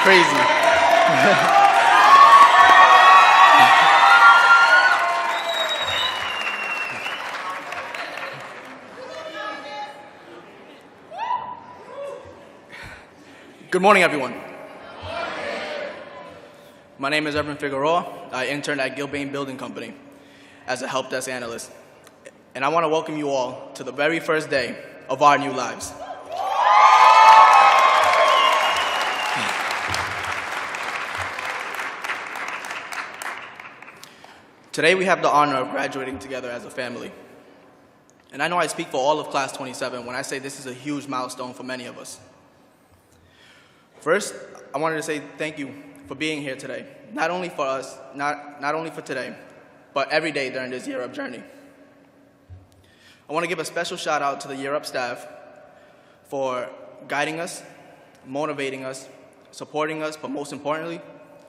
crazy. Good morning, everyone. My name is Evan Figueroa. I interned at Gilbane Building Company as a help desk analyst. And I want to welcome you all to the very first day of our new lives. Today we have the honor of graduating together as a family. And I know I speak for all of Class 27 when I say this is a huge milestone for many of us. First, I wanted to say thank you for being here today, not only for us, not only for today, but every day during this Year Up journey. I want to give a special shout out to the Year Up staff for guiding us, motivating us, supporting us, but most importantly,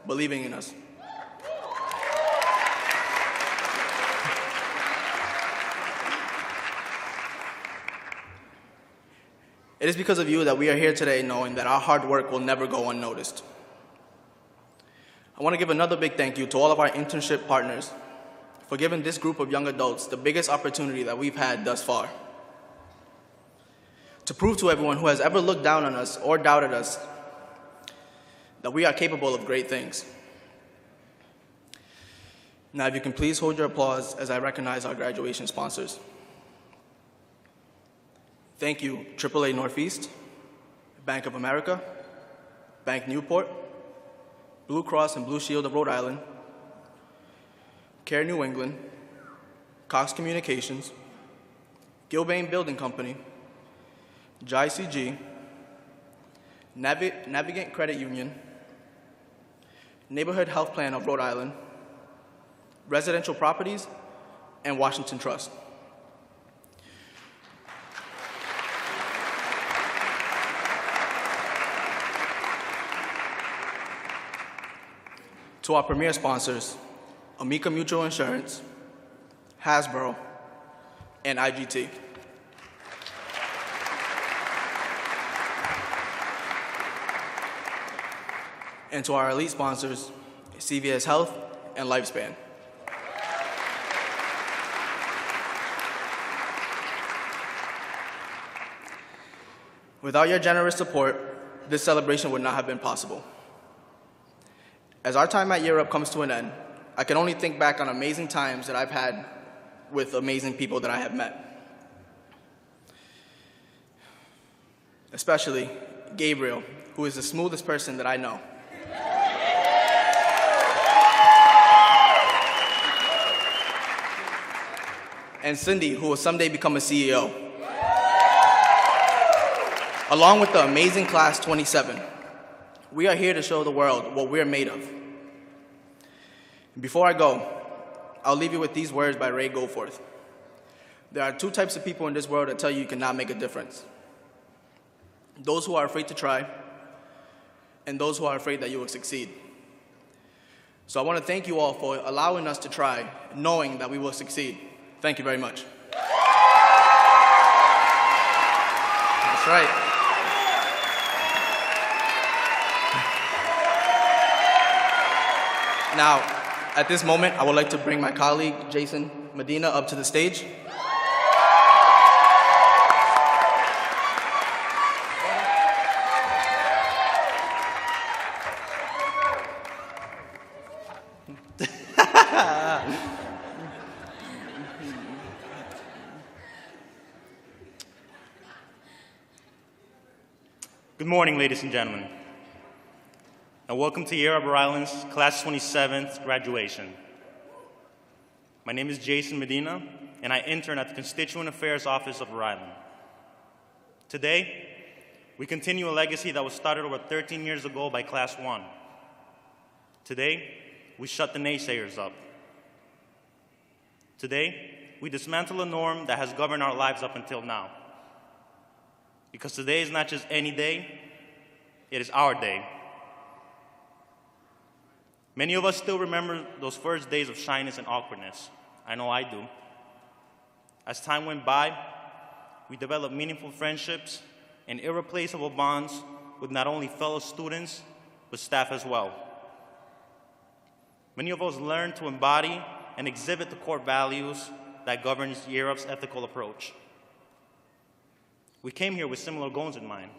believing in us. It is because of you that we are here today knowing that our hard work will never go unnoticed. I want to give another big thank you to all of our internship partners for giving this group of young adults the biggest opportunity that we've had thus far. To prove to everyone who has ever looked down on us or doubted us that we are capable of great things. Now, if you can please hold your applause as I recognize our graduation sponsors. Thank you, AAA Northeast, Bank of America, Bank Newport, Blue Cross and Blue Shield of Rhode Island, Care New England, Cox Communications, Gilbane Building Company, JICG, Navigant Credit Union, Neighborhood Health Plan of Rhode Island, Residential Properties, and Washington Trust. To our premier sponsors, Amica Mutual Insurance, Hasbro, and IGT. And to our elite sponsors, CVS Health and Lifespan. Without your generous support, this celebration would not have been possible. As our time at Year Up comes to an end, I can only think back on amazing times that I've had with amazing people that I have met. Especially Gabriel, who is the smoothest person that I know. And Cindy, who will someday become a CEO. Along with the amazing Class 27. We are here to show the world what we're made of. Before I go, I'll leave you with these words by Ray Goforth. There are two types of people in this world that tell you cannot make a difference. Those who are afraid to try, and those who are afraid that you will succeed. So I want to thank you all for allowing us to try, knowing that we will succeed. Thank you very much. That's right. Now, at this moment, I would like to bring my colleague, Jason Medina, up to the stage. Good morning, ladies and gentlemen. And welcome to Year Up Rhode Island's Class 27th graduation. My name is Jason Medina, and I intern at the Constituent Affairs Office of Rhode Island. Today, we continue a legacy that was started over 13 years ago by Class 1. Today, we shut the naysayers up. Today, we dismantle a norm that has governed our lives up until now. Because today is not just any day, it is our day. Many of us still remember those first days of shyness and awkwardness. I know I do. As time went by, we developed meaningful friendships and irreplaceable bonds with not only fellow students, but but staff as well. Many of us learned to embody and exhibit the core values that governs Year Up's ethical approach. We came here with similar goals in mind,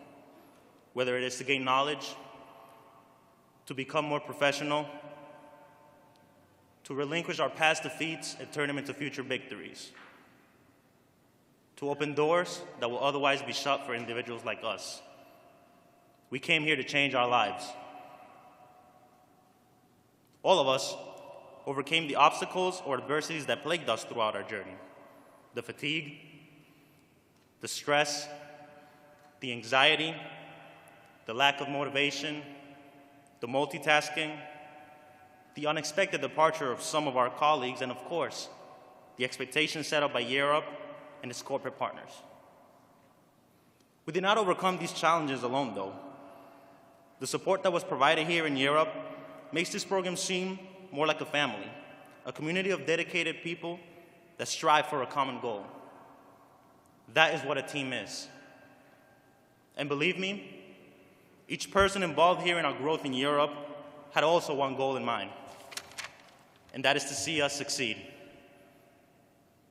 whether it is to gain knowledge, to become more professional, to relinquish our past defeats and turn them into future victories, to open doors that will otherwise be shut for individuals like us. We came here to change our lives. All of us overcame the obstacles or adversities that plagued us throughout our journey. The fatigue, the stress, the anxiety, the lack of motivation, the multitasking, the unexpected departure of some of our colleagues, and of course, the expectations set up by Year Up and its corporate partners. We did not overcome these challenges alone, though. The support that was provided here in Year Up makes this program seem more like a family, a community of dedicated people that strive for a common goal. That is what a team is. And believe me, each person involved here in our growth in Year Up had also one goal in mind, and that is to see us succeed.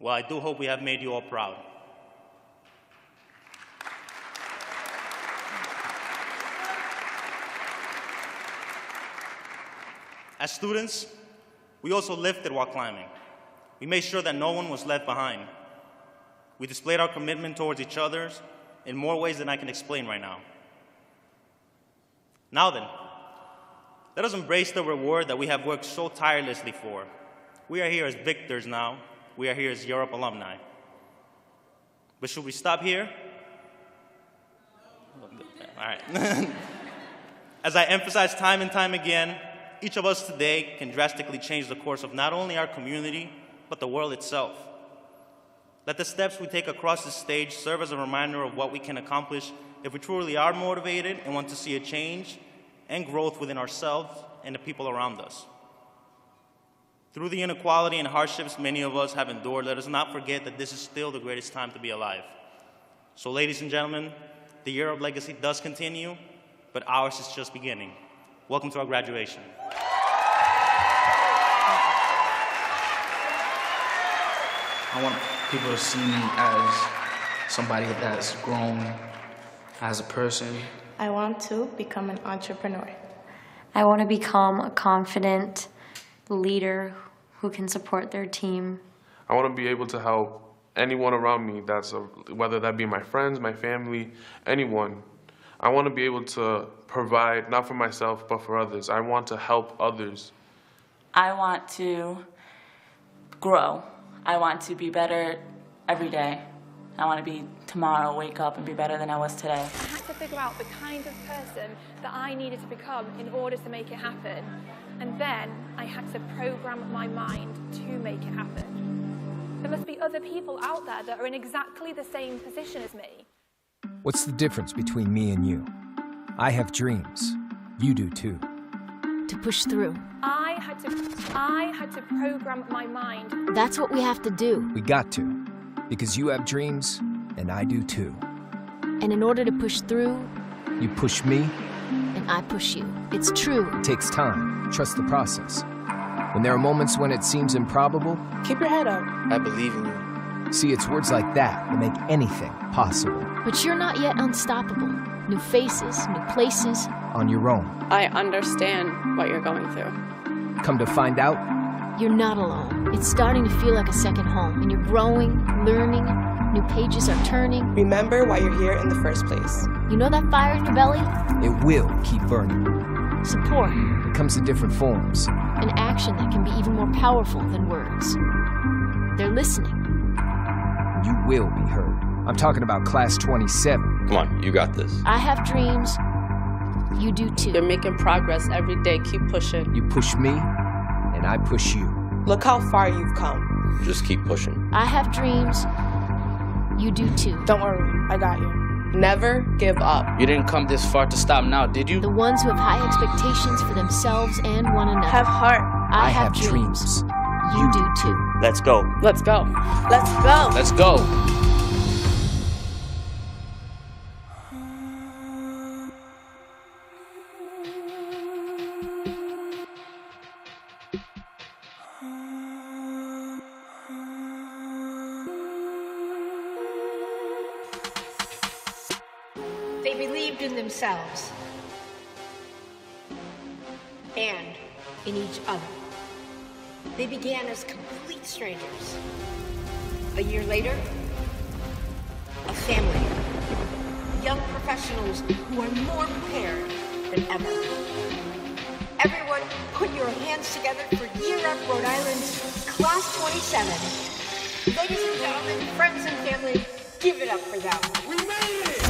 Well, I do hope we have made you all proud. As students, we also lifted while climbing. We made sure that no one was left behind. We displayed our commitment towards each other in more ways than I can explain right now. Now then, let us embrace the reward that we have worked so tirelessly for. We are here as victors now. We are here as Year Up alumni. But should we stop here? All right. As I emphasize time and time again, each of us today can drastically change the course of not only our community, but the world itself. Let the steps we take across this stage serve as a reminder of what we can accomplish if we truly are motivated and want to see a change and growth within ourselves and the people around us. Through the inequality and hardships many of us have endured, let us not forget that this is still the greatest time to be alive. So ladies and gentlemen, the Year Up legacy does continue, but ours is just beginning. Welcome to our graduation. I want people to see me as somebody that's grown as a person. I want to become an entrepreneur. I want to become a confident leader who can support their team. I want to be able to help anyone around me, whether that be my friends, my family, anyone. I want to be able to provide, not for myself, but for others. I want to help others. I want to grow. I want to be better every day. I want to be tomorrow, wake up and be better than I was today. I had to figure out the kind of person that I needed to become in order to make it happen. And then I had to program my mind to make it happen. There must be other people out there that are in exactly the same position as me. What's the difference between me and you? I have dreams. You do too. To push through. I had to program my mind. That's what we have to do. We got to. Because you have dreams, and I do too. And in order to push through, you push me, and I push you. It's true. It takes time. Trust the process. When there are moments when it seems improbable, Keep your head up. I believe in you. See, it's words like that that make anything possible. But you're not yet unstoppable. New faces, new places. On your own. I understand what you're going through. Come to find out, you're not alone. It's starting to feel like a second home, and you're growing, learning, new pages are turning. Remember why you're here in the first place. You know that fire in your belly? It will keep burning. Support. It comes in different forms. An action that can be even more powerful than words. They're listening. You will be heard. I'm talking about Class 27. Come on, you got this. I have dreams. You do too. You're making progress every day. Keep pushing. You push me, and I push you. Look how far you've come. Just keep pushing. I have dreams. You do too. Don't worry, I got you. Never give up. You didn't come this far to stop now, did you? The ones who have high expectations for themselves and one another. Have heart. I have dreams. You do too. Let's go. Let's go. Let's go. Let's go. believed in themselves and in each other. They began as complete strangers. A year later, a family. Young professionals who are more prepared than ever. Everyone, put your hands together for Year Up Rhode Island's Class 27. Ladies and gentlemen, friends and family, give it up for them. We made it!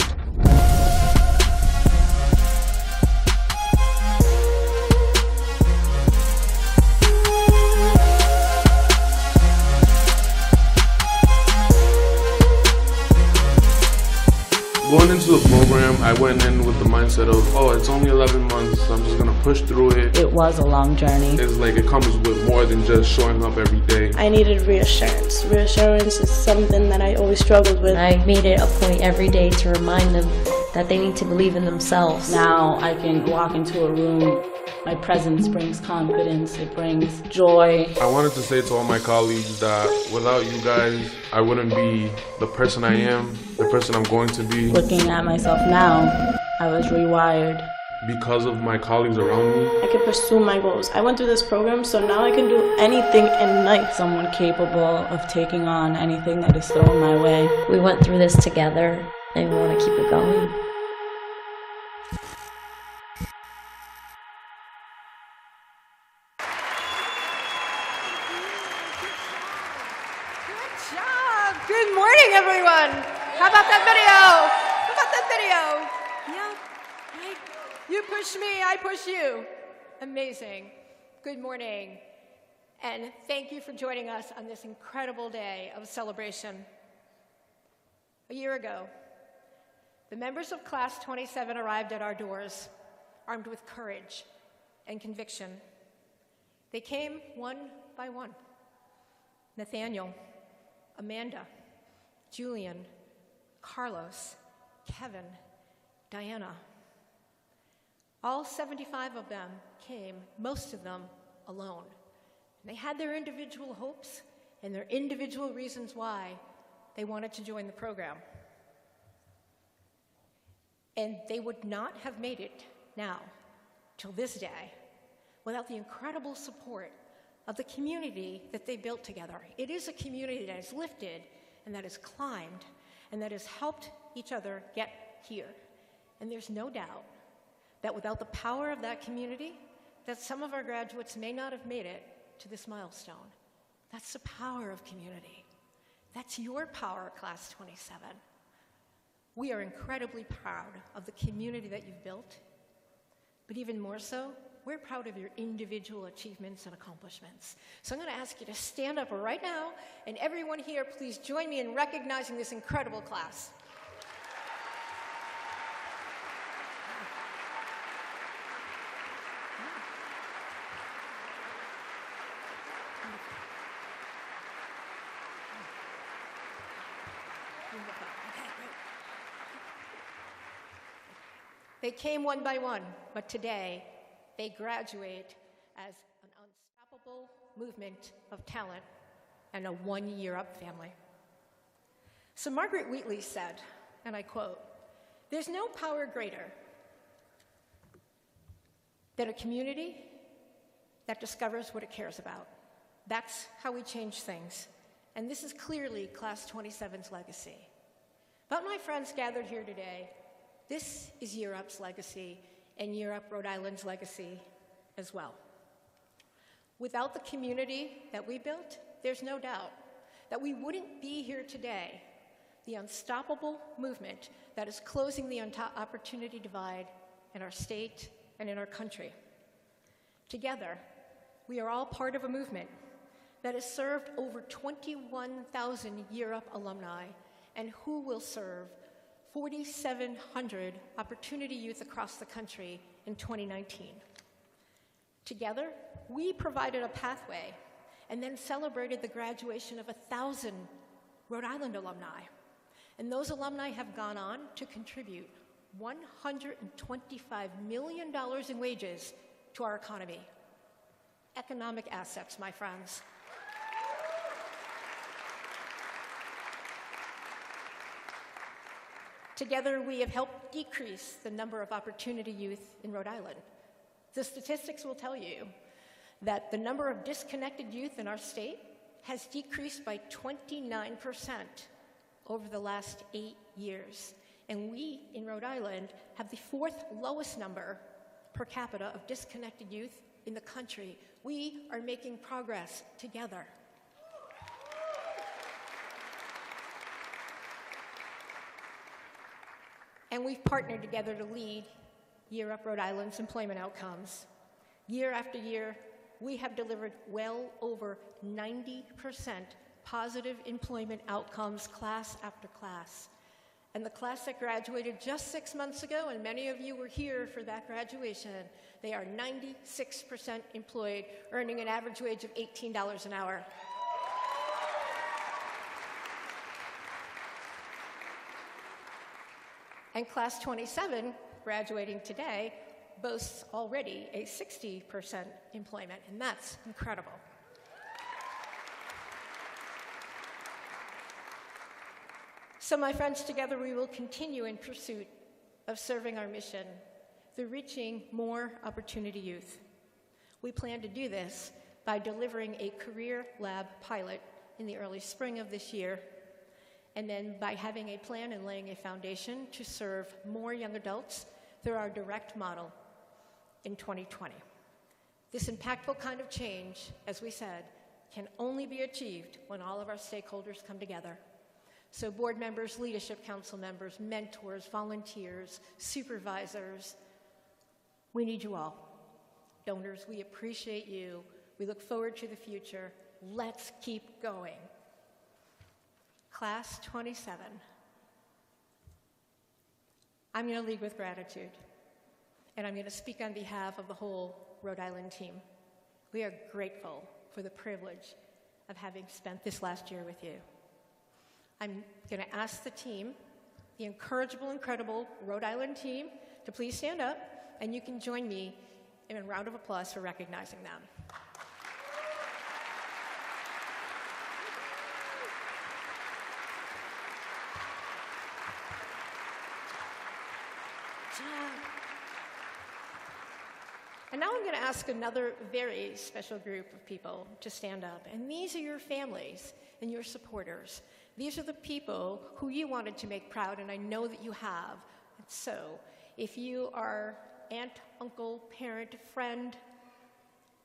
Going into the program, I went in with the mindset of, oh, it's only 11 months, I'm just gonna push through it. It was a long journey. It's like it comes with more than just showing up every day. I needed reassurance. Reassurance is something that I always struggled with. I made it a point every day to remind them that they need to believe in themselves. Now I can walk into a room. My presence brings confidence, it brings joy. I wanted to say to all my colleagues that without you guys, I wouldn't be the person I am, the person I'm going to be. Looking at myself now, I was rewired. Because of my colleagues around me, I could pursue my goals. I went through this program, so now I can do anything in life. Someone capable of taking on anything that is thrown my way. We went through this together, and we want to keep it going. Good morning, everyone. How about that video? How about that video? Yeah, right. You push me, I push you. Amazing. Good morning. And thank you for joining us on this incredible day of celebration. A year ago, the members of Class 27 arrived at our doors, armed with courage and conviction. They came one by one. Nathaniel, Amanda, Julian, Carlos, Kevin, Diana. All 75 of them came, most of them alone. And they had their individual hopes and their individual reasons why they wanted to join the program. And they would not have made it now, till this day, without the incredible support of the community that they built together. It is a community that has lifted and that has climbed and that has helped each other get here. And there's no doubt that without the power of that community, that some of our graduates may not have made it to this milestone. That's the power of community. That's your power, Class 27. We are incredibly proud of the community that you've built, but even more so, we're proud of your individual achievements and accomplishments. So I'm going to ask you to stand up right now, and everyone here, please join me in recognizing this incredible class. They came one by one, but today, they graduate as an unstoppable movement of talent and a one-year-up family. So Margaret Wheatley said, and I quote, "There's no power greater than a community that discovers what it cares about. That's how we change things." And this is clearly Class 27's legacy. But my friends gathered here today, this is Year Up's legacy, and Year Up Rhode Island's legacy as well. Without the community that we built, there's no doubt that we wouldn't be here today, the unstoppable movement that is closing the opportunity divide in our state and in our country. Together, we are all part of a movement that has served over 21,000 Year Up alumni and who will serve 4,700 Opportunity Youth across the country in 2019. Together, we provided a pathway and then celebrated the graduation of 1,000 Rhode Island alumni. And those alumni have gone on to contribute $125 million in wages to our economy. Economic assets, my friends. Together, we have helped decrease the number of opportunity youth in Rhode Island. The statistics will tell you that the number of disconnected youth in our state has decreased by 29% over the last 8 years. And we, in Rhode Island, have the 4th lowest number per capita of disconnected youth in the country. We are making progress together. And we've partnered together to lead Year Up Rhode Island's employment outcomes. Year after year, we have delivered well over 90% positive employment outcomes class after class. And the class that graduated just 6 months ago, and many of you were here for that graduation, they are 96% employed, earning an average wage of $18 an hour. And class 27, graduating today, boasts already a 60% employment, and that's incredible. So, my friends, together we will continue in pursuit of serving our mission through reaching more opportunity youth. We plan to do this by delivering a career lab pilot in the early spring of this year, and then by having a plan and laying a foundation to serve more young adults through our direct model in 2020. This impactful kind of change, as we said, can only be achieved when all of our stakeholders come together. So board members, leadership council members, mentors, volunteers, supervisors, we need you all. Donors, we appreciate you. We look forward to the future. Let's keep going. Class 27. I'm going to lead with gratitude, and I'm going to speak on behalf of the whole Rhode Island team. We are grateful for the privilege of having spent this last year with you. I'm going to ask the team, the incorrigible, incredible Rhode Island team, to please stand up, and you can join me in a round of applause for recognizing them. And now I'm going to ask another very special group of people to stand up. And these are your families and your supporters. These are the people who you wanted to make proud, and I know that you have. And so, if you are aunt, uncle, parent, friend,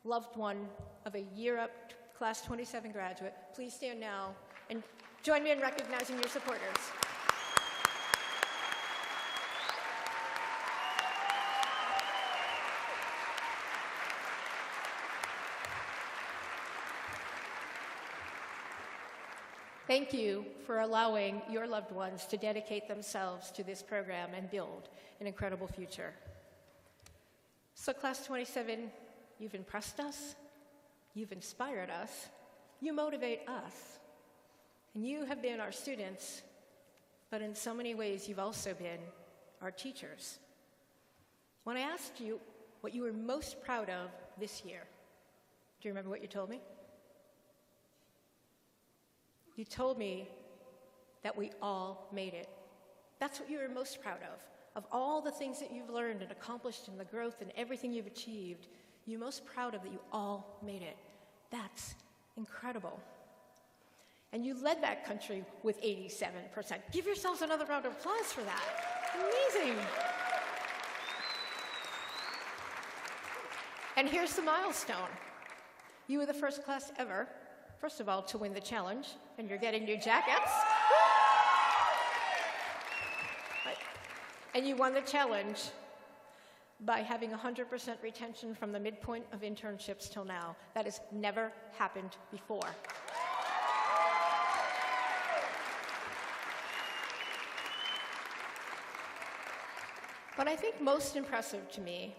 loved one of a Year Up Class 27 graduate, please stand now and join me in recognizing your supporters. Thank you for allowing your loved ones to dedicate themselves to this program and build an incredible future. So, Class 27, you've impressed us, you've inspired us, you motivate us, and you have been our students, but in so many ways you've also been our teachers. When I asked you what you were most proud of this year, do you remember what you told me? You told me that we all made it. That's what you were most proud of all the things that you've learned and accomplished and the growth and everything you've achieved. You're most proud of that you all made it. That's incredible. And you led that country with 87%. Give yourselves another round of applause for that. Amazing. And here's the milestone. You were the first class ever, first of all, to win the challenge, and you're getting new jackets. And you won the challenge by having 100% retention from the midpoint of internships till now. That has never happened before. But I think most impressive to me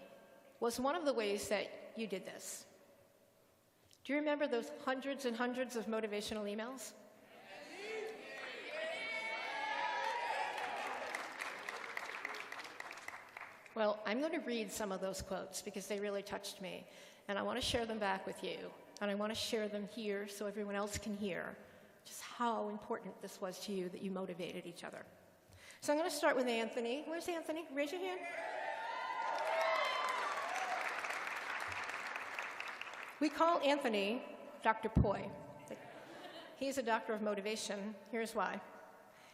was one of the ways that you did this. Do you remember those hundreds and hundreds of motivational emails? Well, I'm going to read some of those quotes because they really touched me, and I want to share them back with you, and I want to share them here so everyone else can hear just how important this was to you that you motivated each other. So I'm going to start with Anthony. Where's Anthony? Raise your hand. We call Anthony Dr. Poi. He's a doctor of motivation. Here's why.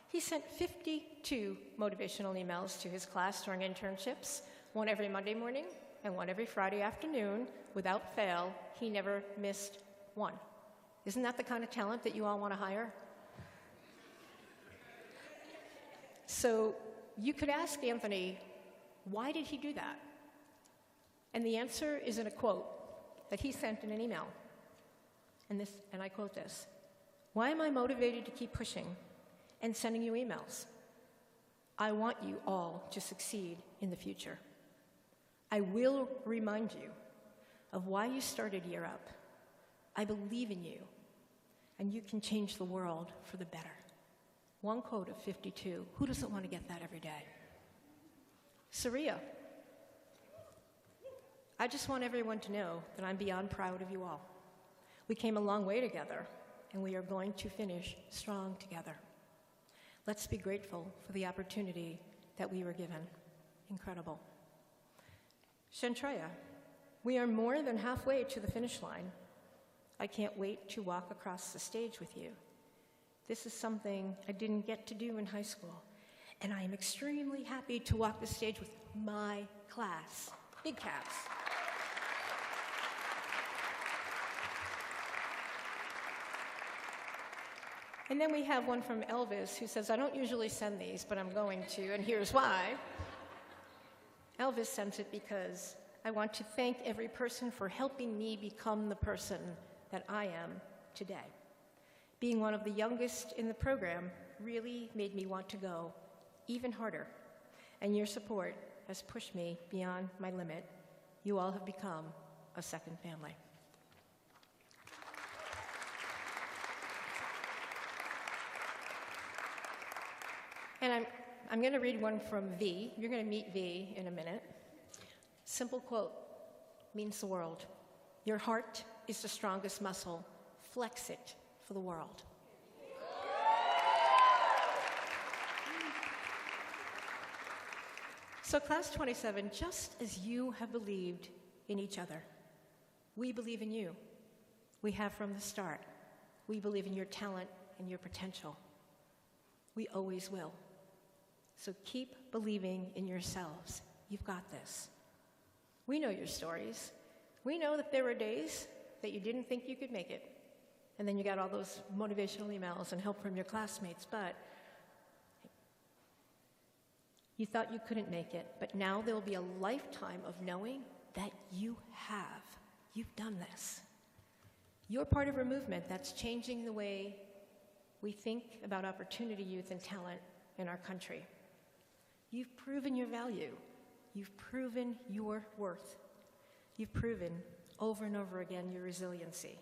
He sent 52 motivational emails to his class during internships, one every Monday morning and one every Friday afternoon, without fail. He never missed one. Isn't that the kind of talent that you all want to hire? So you could ask Anthony, why did he do that? And the answer is in a quote that he sent in an email. And I quote this: "Why am I motivated to keep pushing and sending you emails? I want you all to succeed in the future. I will remind you of why you started Year Up. I believe in you, and you can change the world for the better." One quote of 52. Who doesn't want to get that every day? Saria, I just want everyone to know that I'm beyond proud of you all. We came a long way together, and we are going to finish strong together. Let's be grateful for the opportunity that we were given. Incredible. Shantreya, we are more than halfway to the finish line. I can't wait to walk across the stage with you. This is something I didn't get to do in high school, and I am extremely happy to walk the stage with my class. Big caps. And then we have one from Elvis who says, I don't usually send these, but I'm going to, and here's why. Elvis sent it because I want to thank every person for helping me become the person that I am today. Being one of the youngest in the program really made me want to go even harder, and your support has pushed me beyond my limit. You all have become a second family. And I'm going to read one from V. You're going to meet V in a minute. Simple quote, means the world. Your heart is the strongest muscle. Flex it for the world. So class 27, just as you have believed in each other, we believe in you. We have from the start. We believe in your talent and your potential. We always will. So keep believing in yourselves. You've got this. We know your stories. We know that there were days that you didn't think you could make it. And then you got all those motivational emails and help from your classmates, but you thought you couldn't make it. But now there will be a lifetime of knowing that you have. You've done this. You're part of a movement that's changing the way we think about opportunity, youth, and talent in our country. You've proven your value. You've proven your worth. You've proven over and over again your resiliency.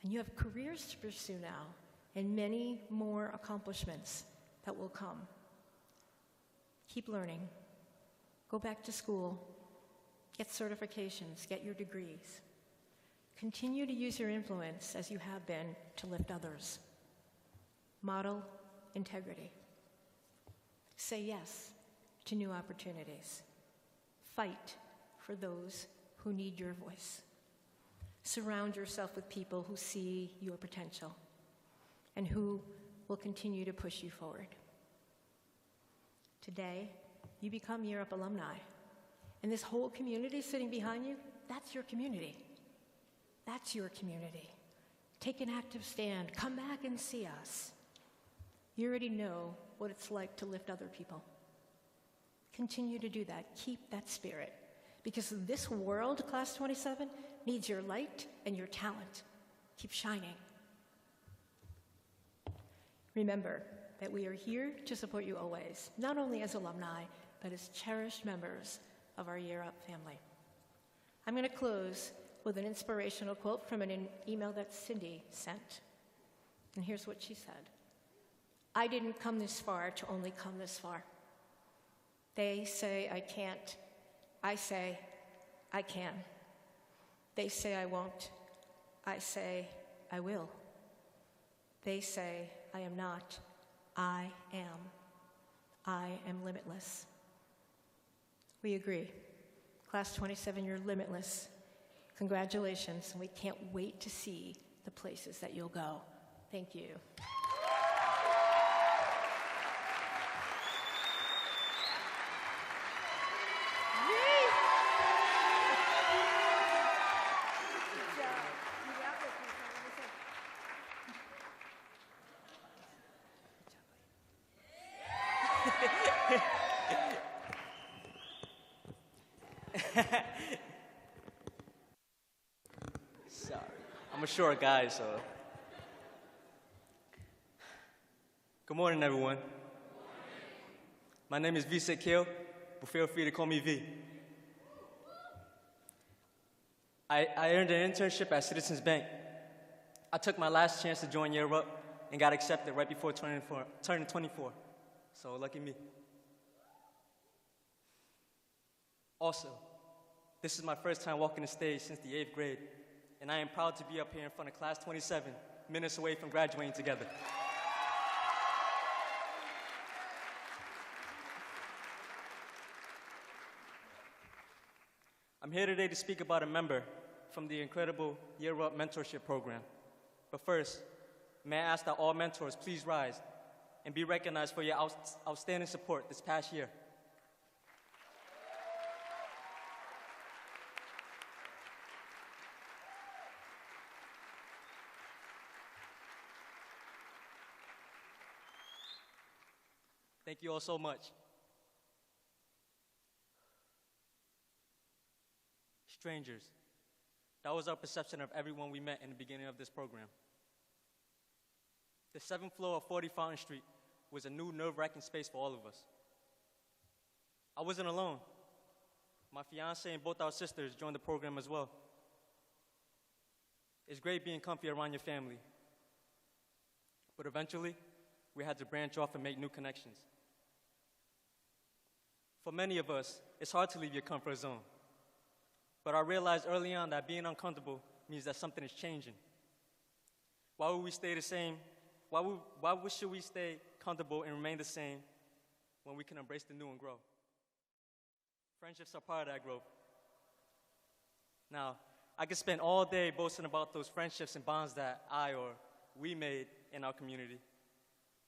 And you have careers to pursue now and many more accomplishments that will come. Keep learning. Go back to school. Get certifications. Get your degrees. Continue to use your influence as you have been to lift others. Model integrity. Say yes to new opportunities. Fight for those who need your voice. Surround yourself with people who see your potential and who will continue to push you forward. Today, you become Year Up alumni. And this whole community sitting behind you, that's your community. That's your community. Take an active stand. Come back and see us. You already know what it's like to lift other people. Continue to do that. Keep that spirit. Because this world, Class 27, needs your light and your talent. Keep shining. Remember that we are here to support you always, not only as alumni, but as cherished members of our Year Up family. I'm going to close with an inspirational quote from an email that Cindy sent. And here's what she said. I didn't come this far to only come this far. They say I can't. I say I can. They say I won't. I say I will. They say I am not. I am. I am limitless. We agree. Class 27, you're limitless. Congratulations, and we can't wait to see the places that you'll go. Thank you. Sorry, I'm a short guy, so. Good morning, everyone. My name is V. Kale, but feel free to call me V. I earned an internship at Citizens Bank. I took my last chance to join Year Up and got accepted right before turning 24. So lucky me. Also, this is my first time walking the stage since the 8th grade, and I am proud to be up here in front of Class 27, minutes away from graduating together. I'm here today to speak about a member from the incredible Year Up Mentorship Program. But first, may I ask that all mentors please rise and be recognized for your outstanding support this past year. Thank you all so much. Strangers. That was our perception of everyone we met in the beginning of this program. The 7th floor of 40 Fountain Street was a new nerve-wracking space for all of us. I wasn't alone. My fiance and both our sisters joined the program as well. It's great being comfy around your family. But eventually, we had to branch off and make new connections. For many of us, it's hard to leave your comfort zone. But I realized early on that being uncomfortable means that something is changing. Why would we stay the same? Why should we stay comfortable and remain the same when we can embrace the new and grow? Friendships are part of that growth. Now, I could spend all day boasting about those friendships and bonds that I or we made in our community.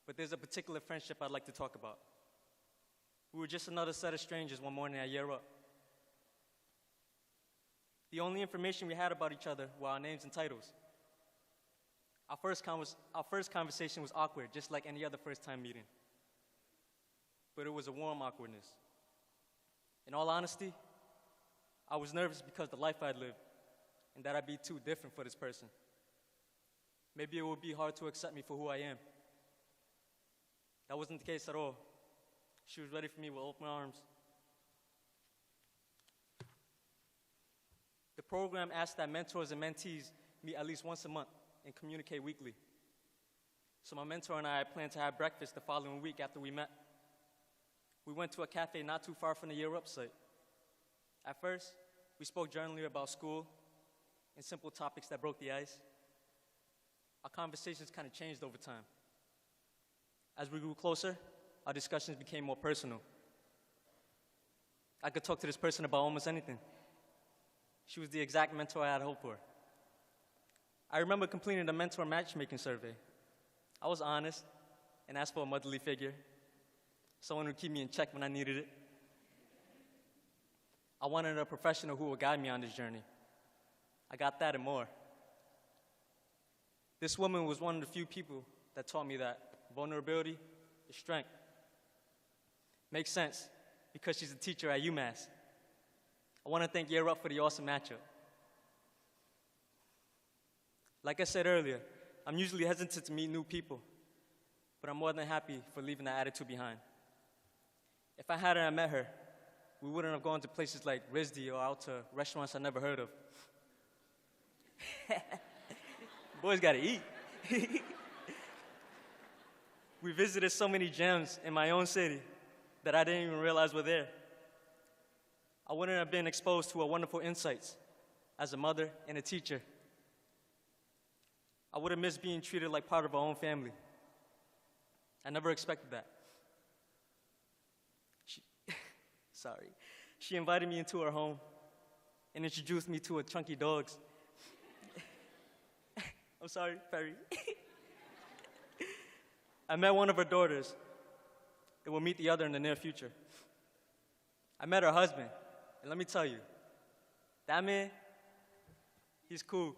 But there's a particular friendship I'd like to talk about. We were just another set of strangers one morning at Year Up. The only information we had about each other were our names and titles. Our first conversation was awkward, just like any other first-time meeting. But it was a warm awkwardness. In all honesty, I was nervous because the life I'd lived, and that I'd be too different for this person. Maybe it would be hard to accept me for who I am. That wasn't the case at all. She was ready for me with open arms. The program asked that mentors and mentees meet at least once a month and communicate weekly. So my mentor and I planned to have breakfast the following week after we met. We went to a cafe not too far from the Year Up site. At first, we spoke generally about school and simple topics that broke the ice. Our conversations kind of changed over time. As we grew closer, our discussions became more personal. I could talk to this person about almost anything. She was the exact mentor I had hoped for. I remember completing the mentor matchmaking survey. I was honest and asked for a motherly figure, someone who would keep me in check when I needed it. I wanted a professional who would guide me on this journey. I got that and more. This woman was one of the few people that taught me that vulnerability is strength. Makes sense, because she's a teacher at UMass. I want to thank Year Up for the awesome matchup. Like I said earlier, I'm usually hesitant to meet new people, but I'm more than happy for leaving that attitude behind. If I hadn't met her, we wouldn't have gone to places like RISD or out to restaurants I never heard of. Boys gotta eat. We visited so many gems in my own city that I didn't even realize were there. I wouldn't have been exposed to her wonderful insights as a mother and a teacher. I would have missed being treated like part of our own family. I never expected that. sorry. She invited me into her home and introduced me to her chunky dogs. I'm sorry, Perry. I met one of her daughters and will meet the other in the near future. I met her husband, and let me tell you, that man, he's cool.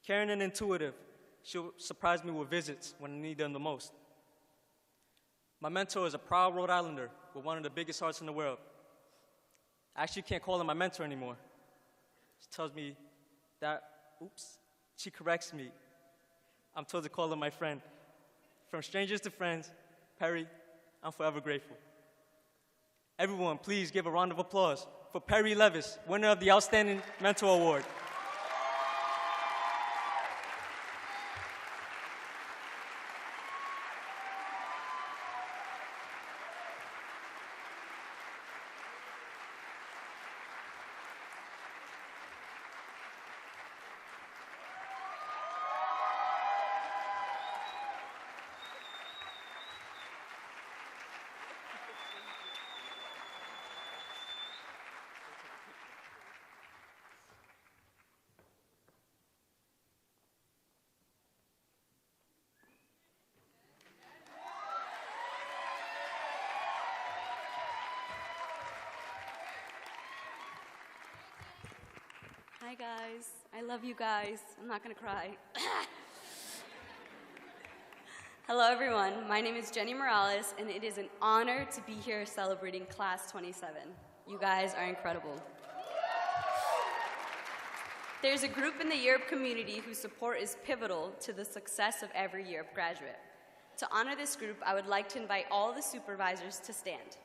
Caring and intuitive, she'll surprise me with visits when I need them the most. My mentor is a proud Rhode Islander with one of the biggest hearts in the world. I actually can't call her my mentor anymore. She tells me that, oops, she corrects me. I'm told to call her my friend. From strangers to friends, Perry, I'm forever grateful. Everyone, please give a round of applause for Perry Levis, winner of the Outstanding Mentor Award. Hi guys, I love you guys. I'm not gonna cry. Hello everyone, my name is Jenny Morales and it is an honor to be here celebrating Class 27. You guys are incredible. There's a group in the Europe community whose support is pivotal to the success of every Europe graduate. To honor this group, I would like to invite all the supervisors to stand.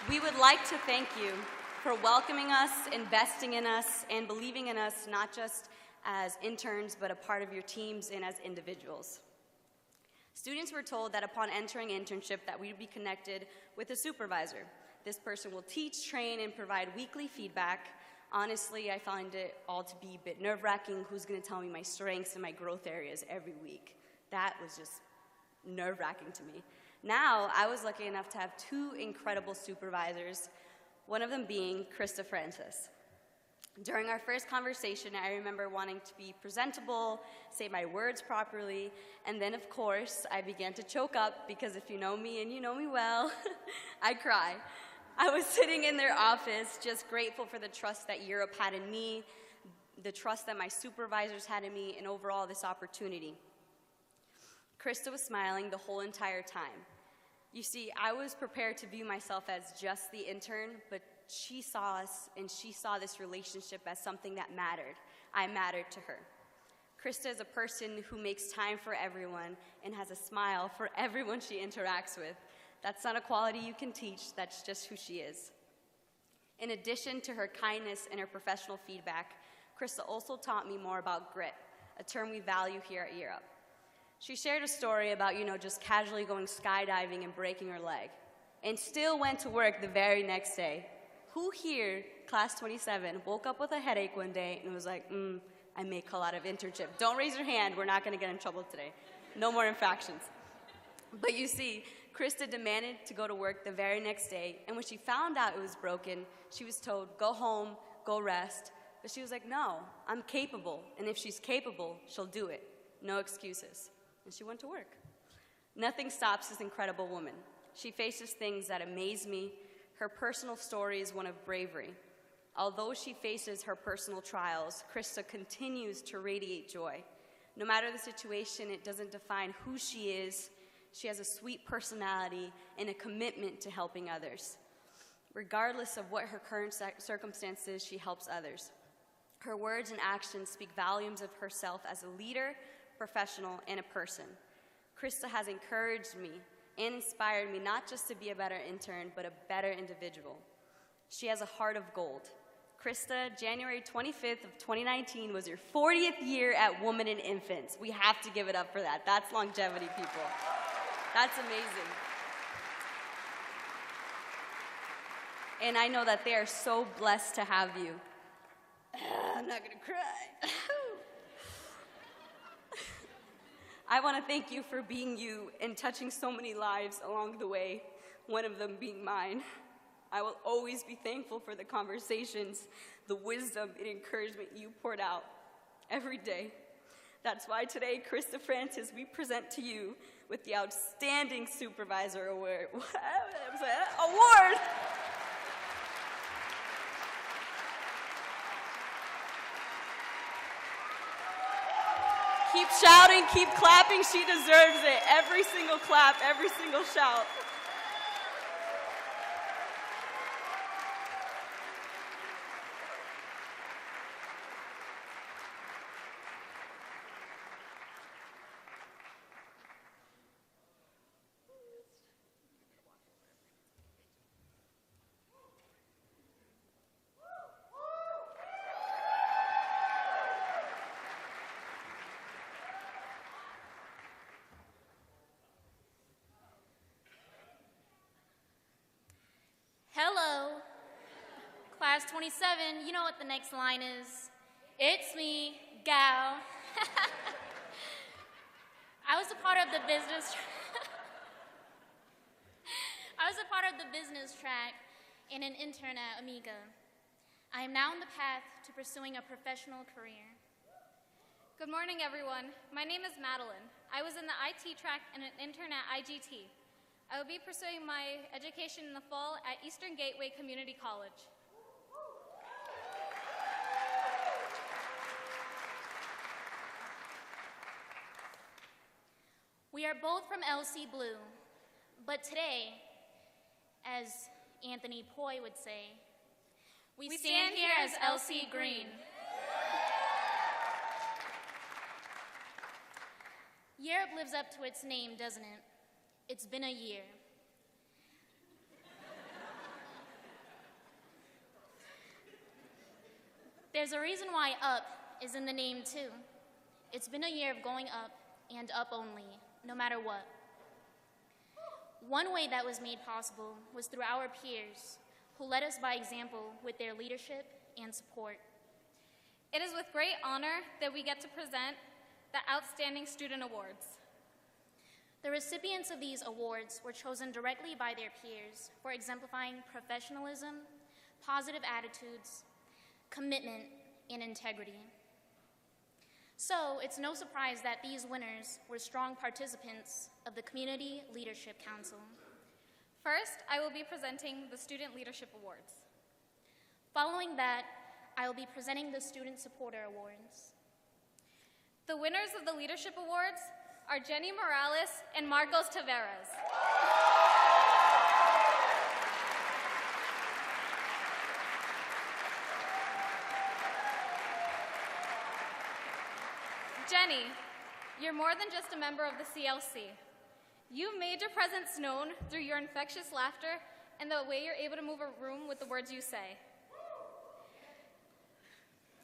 We would like to thank you for welcoming us, investing in us, and believing in us not just as interns, but a part of your teams and as individuals. Students were told that upon entering internship that we would be connected with a supervisor. This person will teach, train, and provide weekly feedback. Honestly, I find it all to be a bit nerve-wracking. Who's going to tell me my strengths and my growth areas every week? That was just nerve-wracking to me. Now, I was lucky enough to have two incredible supervisors, one of them being Krista Francis. During our first conversation, I remember wanting to be presentable, say my words properly, and then, of course, I began to choke up because if you know me and you know me well, I cry. I was sitting in their office just grateful for the trust that Europe had in me, the trust that my supervisors had in me, and overall this opportunity. Krista was smiling the whole entire time. You see, I was prepared to view myself as just the intern, but she saw us and she saw this relationship as something that mattered. I mattered to her. Krista is a person who makes time for everyone and has a smile for everyone she interacts with. That's not a quality you can teach, that's just who she is. In addition to her kindness and her professional feedback, Krista also taught me more about grit, a term we value here at Europe. She shared a story about, just casually going skydiving and breaking her leg, and still went to work the very next day. Who here, Class 27, woke up with a headache one day and was like, I may call out of internship. Don't raise your hand, we're not gonna get in trouble today. No more infractions. But you see, Krista demanded to go to work the very next day, and when she found out it was broken, she was told, go home, go rest. But she was like, no, I'm capable, and if she's capable, she'll do it. No excuses. And she went to work. Nothing stops this incredible woman. She faces things that amaze me. Her personal story is one of bravery. Although she faces her personal trials, Krista continues to radiate joy. No matter the situation, it doesn't define who she is. She has a sweet personality and a commitment to helping others. Regardless of what her current circumstances, she helps others. Her words and actions speak volumes of herself as a leader, professional, and a person. Krista has encouraged me and inspired me not just to be a better intern, but a better individual. She has a heart of gold. Krista, January 25th of 2019 was your 40th year at Women and Infants. We have to give it up for that. That's longevity, people. That's amazing. And I know that they are so blessed to have you. I'm not gonna cry. I want to thank you for being you and touching so many lives along the way, one of them being mine. I will always be thankful for the conversations, the wisdom and encouragement you poured out every day. That's why today, Krista Francis, we present to you with the Outstanding Supervisor Award. Award! Keep shouting, keep clapping, she deserves it. Every single clap, every single shout. Hello, Class 27, you know what the next line is. It's me, Gal. I was a part of the business track and an intern at Amiga. I am now on the path to pursuing a professional career. Good morning, everyone. My name is Madeline. I was in the IT track and an intern at IGT. I will be pursuing my education in the fall at Eastern Gateway Community College. We are both from LC Blue, but today, as Anthony Poi would say, we stand here as LC Green. Europe lives up to its name, doesn't it? It's been a year. There's a reason why up is in the name too. It's been a year of going up and up only, no matter what. One way that was made possible was through our peers, who led us by example with their leadership and support. It is with great honor that we get to present the Outstanding Student Awards. The recipients of these awards were chosen directly by their peers for exemplifying professionalism, positive attitudes, commitment, and integrity. So it's no surprise that these winners were strong participants of the Community Leadership Council. First, I will be presenting the Student Leadership Awards. Following that, I will be presenting the Student Supporter Awards. The winners of the Leadership Awards are Jenny Morales and Marcos Taveras. Jenny, you're more than just a member of the CLC. You've made your presence known through your infectious laughter and the way you're able to move a room with the words you say.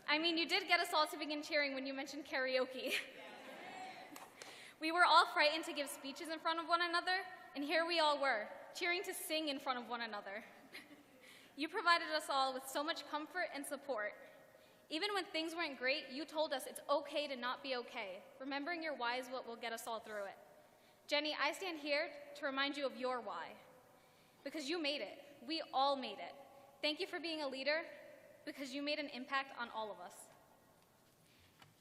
I mean, you did get us all to begin cheering when you mentioned karaoke. We were all frightened to give speeches in front of one another, and here we all were, cheering to sing in front of one another. You provided us all with so much comfort and support. Even when things weren't great, you told us it's okay to not be okay. Remembering your why is what will get us all through it. Jenny, I stand here to remind you of your why, because you made it. We all made it. Thank you for being a leader, because you made an impact on all of us.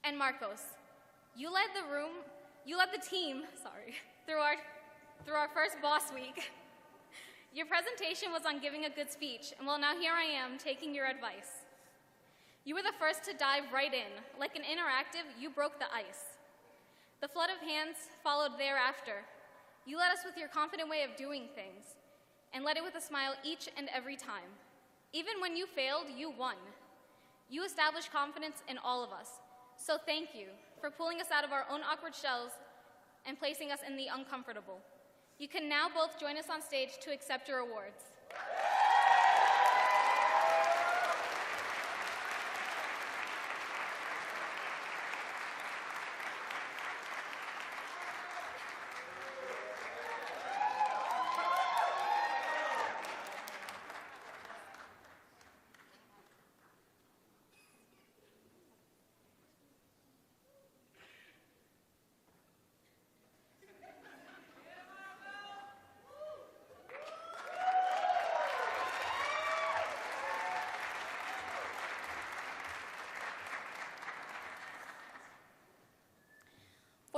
And Marcos, you led the team through our first boss week. Your presentation was on giving a good speech, and well, now here I am taking your advice. You were the first to dive right in. Like an interactive, you broke the ice. The flood of hands followed thereafter. You led us with your confident way of doing things, and led it with a smile each and every time. Even when you failed, you won. You established confidence in all of us. So thank you for pulling us out of our own awkward shells and placing us in the uncomfortable. You can now both join us on stage to accept your awards.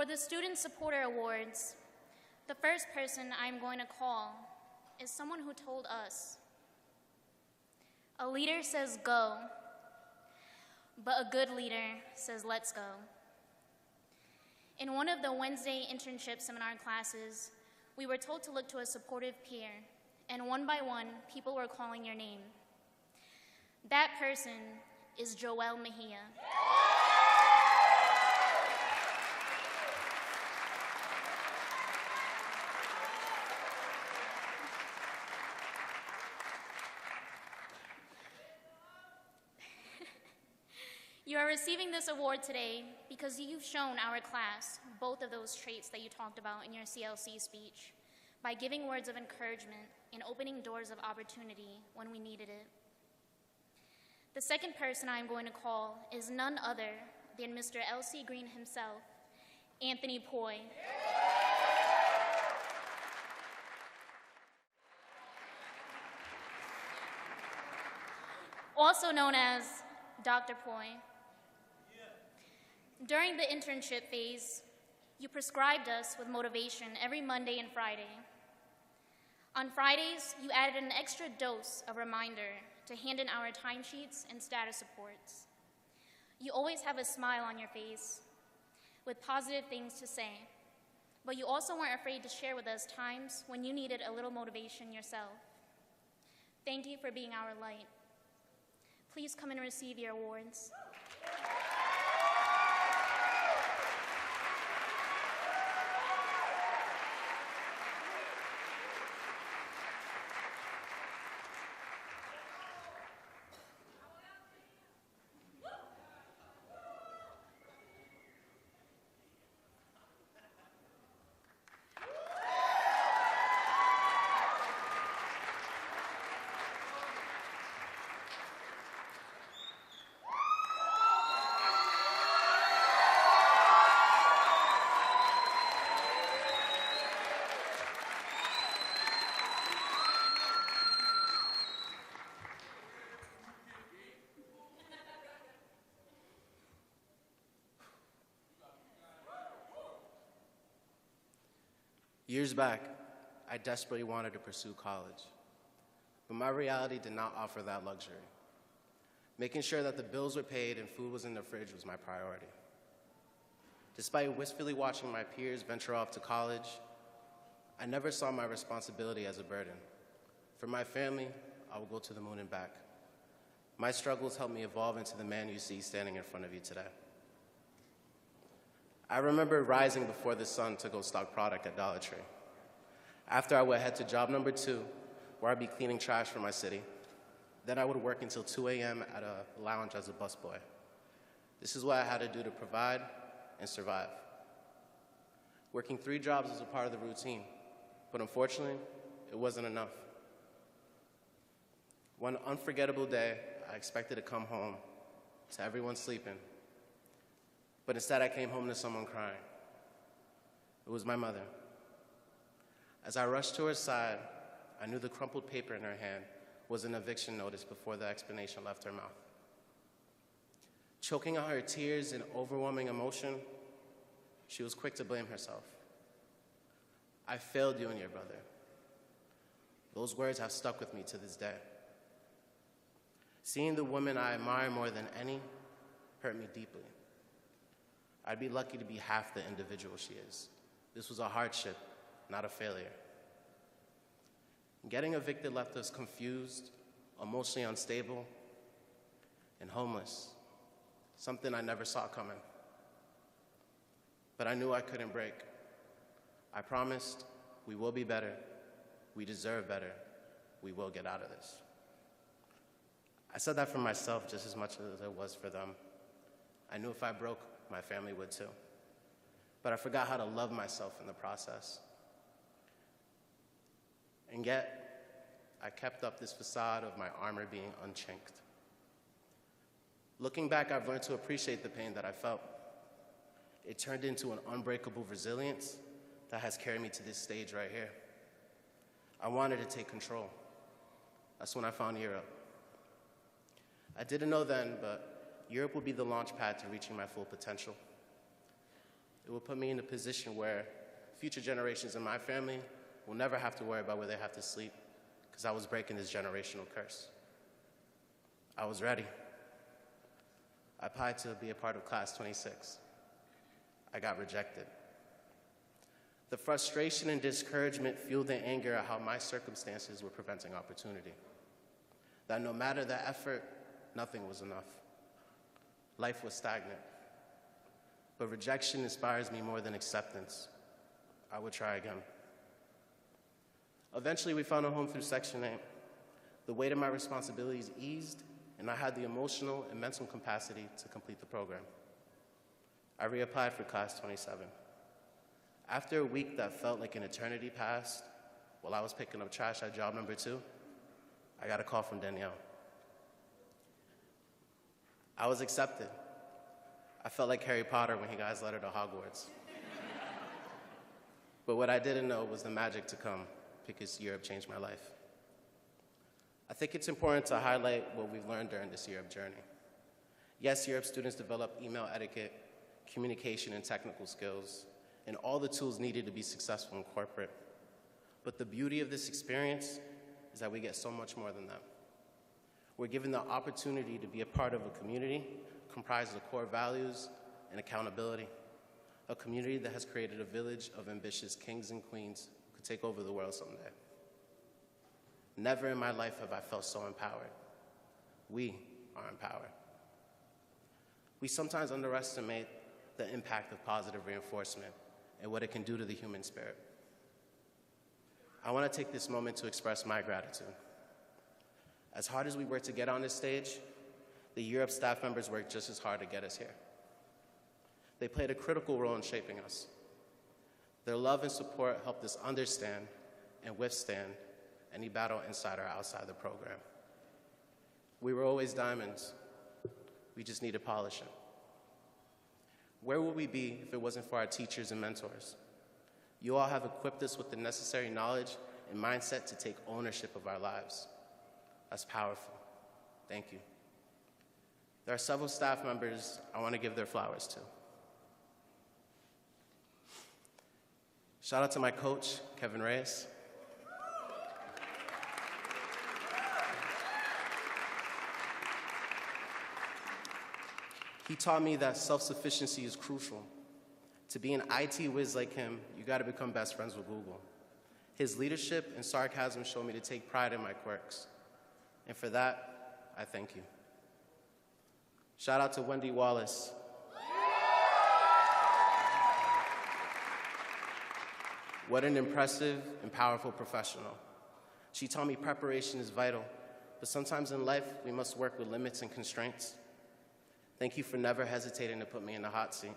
For the Student Supporter Awards, the first person I'm going to call is someone who told us, "A leader says go, but a good leader says let's go." In one of the Wednesday internship seminar classes, we were told to look to a supportive peer, and one by one, people were calling your name. That person is Joel Mejia. You are receiving this award today because you've shown our class both of those traits that you talked about in your CLC speech by giving words of encouragement and opening doors of opportunity when we needed it. The second person I'm going to call is none other than Mr. L.C. Green himself, Anthony Poi. Also known as Dr. Poi. During the internship phase, you prescribed us with motivation every Monday and Friday. On Fridays, you added an extra dose of reminder to hand in our timesheets and status reports. You always have a smile on your face with positive things to say, but you also weren't afraid to share with us times when you needed a little motivation yourself. Thank you for being our light. Please come and receive your awards. Years back, I desperately wanted to pursue college, but my reality did not offer that luxury. Making sure that the bills were paid and food was in the fridge was my priority. Despite wistfully watching my peers venture off to college, I never saw my responsibility as a burden. For my family, I will go to the moon and back. My struggles helped me evolve into the man you see standing in front of you today. I remember rising before the sun to go stock product at Dollar Tree. After I would head to job number 2, where I'd be cleaning trash for my city. Then I would work until 2 a.m. at a lounge as a busboy. This is what I had to do to provide and survive. Working 3 jobs was a part of the routine, but unfortunately, it wasn't enough. One unforgettable day, I expected to come home to everyone sleeping, but instead I came home to someone crying. It was my mother. As I rushed to her side, I knew the crumpled paper in her hand was an eviction notice before the explanation left her mouth. Choking on her tears in overwhelming emotion, she was quick to blame herself. "I failed you and your brother." Those words have stuck with me to this day. Seeing the woman I admire more than any hurt me deeply. I'd be lucky to be half the individual she is. This was a hardship, not a failure. Getting evicted left us confused, emotionally unstable, and homeless, something I never saw coming. But I knew I couldn't break. I promised we will be better, we deserve better, we will get out of this. I said that for myself just as much as it was for them. I knew if I broke, my family would too. But I forgot how to love myself in the process. And yet, I kept up this facade of my armor being unchinked. Looking back, I've learned to appreciate the pain that I felt. It turned into an unbreakable resilience that has carried me to this stage right here. I wanted to take control. That's when I found Europe. I didn't know then, but Europe would be the launch pad to reaching my full potential. It will put me in a position where future generations in my family will never have to worry about where they have to sleep, because I was breaking this generational curse. I was ready. I applied to be a part of Class 26. I got rejected. The frustration and discouragement fueled the anger at how my circumstances were preventing opportunity. That no matter the effort, nothing was enough. Life was stagnant. But rejection inspires me more than acceptance. I would try again. Eventually, we found a home through Section 8. The weight of my responsibilities eased, and I had the emotional and mental capacity to complete the program. I reapplied for Class 27. After a week that felt like an eternity passed, while I was picking up trash at job number 2, I got a call from Danielle. I was accepted. I felt like Harry Potter when he got his letter to Hogwarts. But what I didn't know was the magic to come, because Europe changed my life. I think it's important to highlight what we've learned during this Europe journey. Yes, Europe students develop email etiquette, communication and technical skills, and all the tools needed to be successful in corporate. But the beauty of this experience is that we get so much more than that. We're given the opportunity to be a part of a community comprised of core values and accountability, a community that has created a village of ambitious kings and queens who could take over the world someday. Never in my life have I felt so empowered. We are empowered. We sometimes underestimate the impact of positive reinforcement and what it can do to the human spirit. I want to take this moment to express my gratitude. As hard as we worked to get on this stage, the Europe staff members worked just as hard to get us here. They played a critical role in shaping us. Their love and support helped us understand and withstand any battle inside or outside the program. We were always diamonds. We just needed polishing. Where would we be if it wasn't for our teachers and mentors? You all have equipped us with the necessary knowledge and mindset to take ownership of our lives. That's powerful. Thank you. There are several staff members I want to give their flowers to. Shout out to my coach, Kevin Reyes. He taught me that self-sufficiency is crucial. To be an IT whiz like him, you gotta become best friends with Google. His leadership and sarcasm showed me to take pride in my quirks. And for that, I thank you. Shout out to Wendy Wallace. What an impressive and powerful professional. She taught me preparation is vital, but sometimes in life, we must work with limits and constraints. Thank you for never hesitating to put me in the hot seat.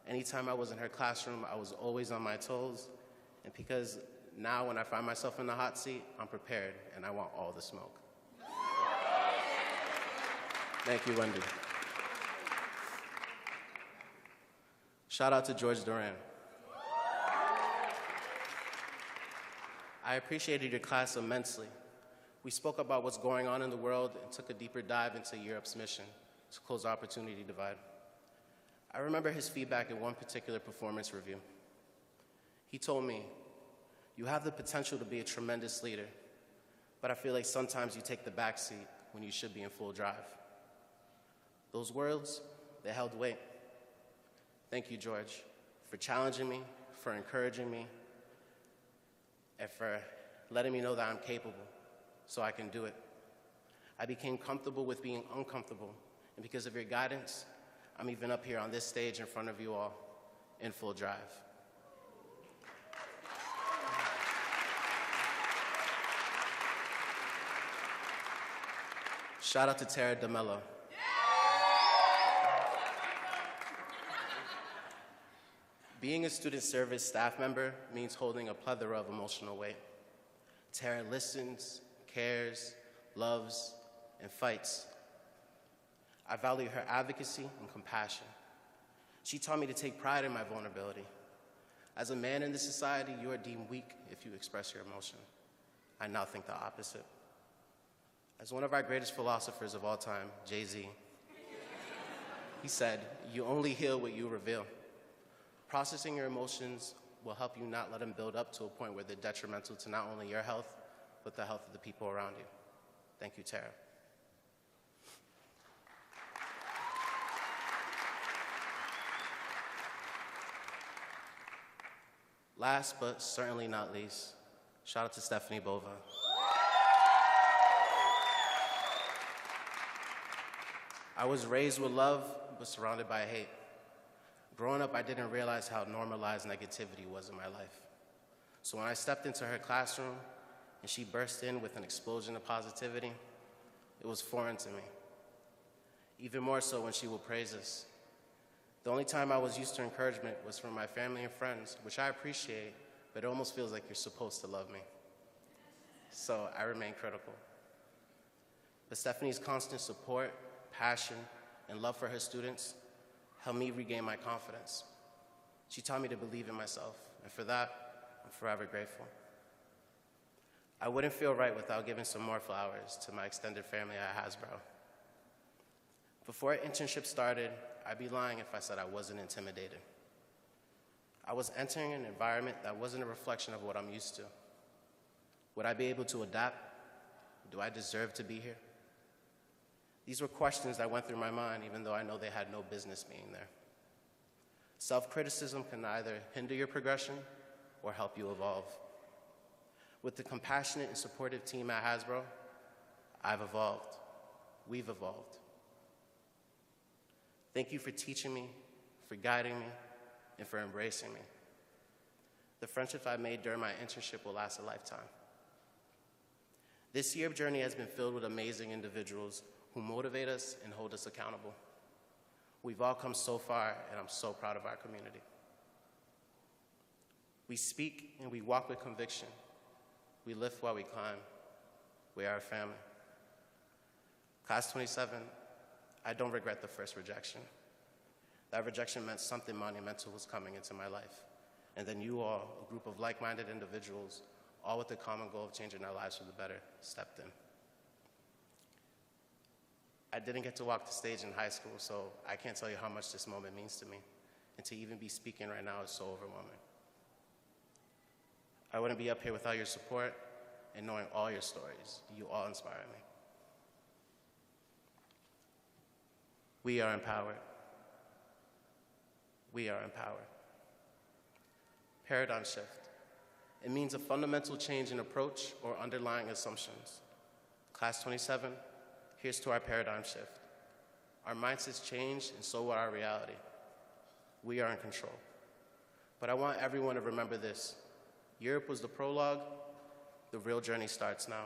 Anytime I was in her classroom, I was always on my toes, and because now when I find myself in the hot seat, I'm prepared, and I want all the smoke. Thank you, Wendy. Shout out to George Duran. I appreciated your class immensely. We spoke about what's going on in the world and took a deeper dive into Europe's mission to close the opportunity divide. I remember his feedback in one particular performance review. He told me, "You have the potential to be a tremendous leader, but I feel like sometimes you take the back seat when you should be in full drive." Those words, they held weight. Thank you, George, for challenging me, for encouraging me, and for letting me know that I'm capable so I can do it. I became comfortable with being uncomfortable, and because of your guidance, I'm even up here on this stage in front of you all in full drive. Shout out to Tara DeMello. Being a student service staff member means holding a plethora of emotional weight. Tara listens, cares, loves, and fights. I value her advocacy and compassion. She taught me to take pride in my vulnerability. As a man in this society, you are deemed weak if you express your emotion. I now think the opposite. As one of our greatest philosophers of all time, Jay-Z, he said, "You only heal what you reveal." Processing your emotions will help you not let them build up to a point where they're detrimental to not only your health, but the health of the people around you. Thank you, Tara. Last but certainly not least, shout out to Stephanie Bova. I was raised with love, but surrounded by hate. Growing up, I didn't realize how normalized negativity was in my life. So when I stepped into her classroom and she burst in with an explosion of positivity, it was foreign to me. Even more so when she would praise us. The only time I was used to encouragement was from my family and friends, which I appreciate, but it almost feels like you're supposed to love me. So I remain critical. But Stephanie's constant support, passion, and love for her students helped me regain my confidence. She taught me to believe in myself, and for that, I'm forever grateful. I wouldn't feel right without giving some more flowers to my extended family at Hasbro. Before internship started, I'd be lying if I said I wasn't intimidated. I was entering an environment that wasn't a reflection of what I'm used to. Would I be able to adapt? Do I deserve to be here? These were questions that went through my mind, even though I know they had no business being there. Self-criticism can either hinder your progression or help you evolve. With the compassionate and supportive team at Hasbro, I've evolved. We've evolved. Thank you for teaching me, for guiding me, and for embracing me. The friendships I've made during my internship will last a lifetime. This year's journey has been filled with amazing individuals who motivate us and hold us accountable. We've all come so far, and I'm so proud of our community. We speak and we walk with conviction. We lift while we climb. We are a family. Class 27, I don't regret the first rejection. That rejection meant something monumental was coming into my life. And then you all, a group of like-minded individuals, all with the common goal of changing our lives for the better, stepped in. I didn't get to walk the stage in high school, so I can't tell you how much this moment means to me. And to even be speaking right now is so overwhelming. I wouldn't be up here without your support and knowing all your stories. You all inspire me. We are empowered. We are empowered. Paradigm shift. It means a fundamental change in approach or underlying assumptions. Class 27, here's to our paradigm shift. Our mindsets changed, and so will our reality. We are in control. But I want everyone to remember this. Europe was the prologue. The real journey starts now.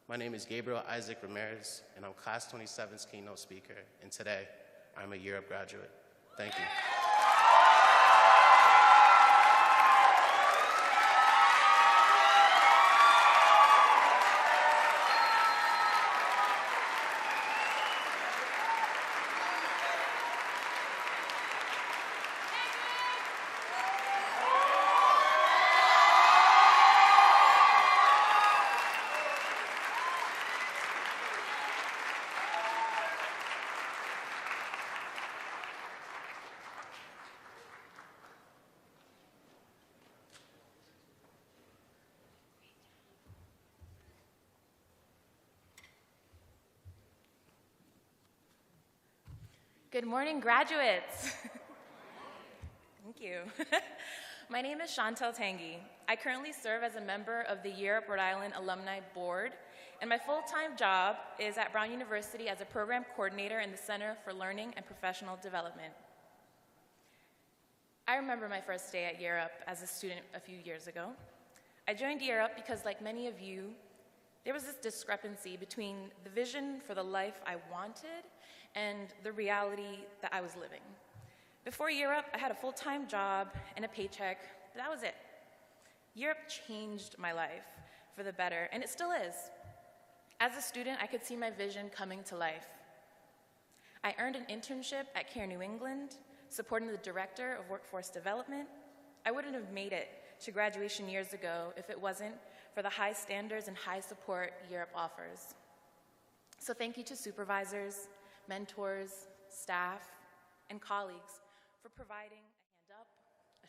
My name is Gabriel Isaac Ramirez, and I'm Class 27's keynote speaker. And today, I'm a Europe graduate. Thank you. Good morning, graduates. Thank you. My name is Chantel Tanguy. I currently serve as a member of the Europe Rhode Island Alumni Board, and my full-time job is at Brown University as a program coordinator in the Center for Learning and Professional Development. I remember my first day at Europe as a student a few years ago. I joined Europe because, like many of you, there was this discrepancy between the vision for the life I wanted and the reality that I was living. Before Europe, I had a full-time job and a paycheck, but that was it. Europe changed my life for the better, and it still is. As a student, I could see my vision coming to life. I earned an internship at CARE New England, supporting the Director of Workforce Development. I wouldn't have made it to graduation years ago if it wasn't for the high standards and high support Europe offers. So thank you to supervisors, mentors, staff, and colleagues for providing a hand up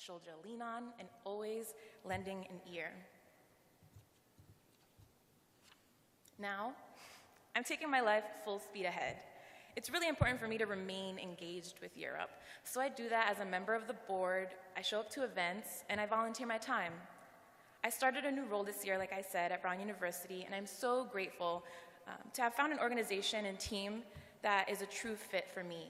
a shoulder to lean on, and always lending an ear. Now, I'm taking my life full speed ahead. It's really important for me to remain engaged with Europe. So I do that as a member of the board, I show up to events, and I volunteer my time. I started a new role this year, like I said, at Brown University, and I'm so grateful to have found an organization and team that is a true fit for me.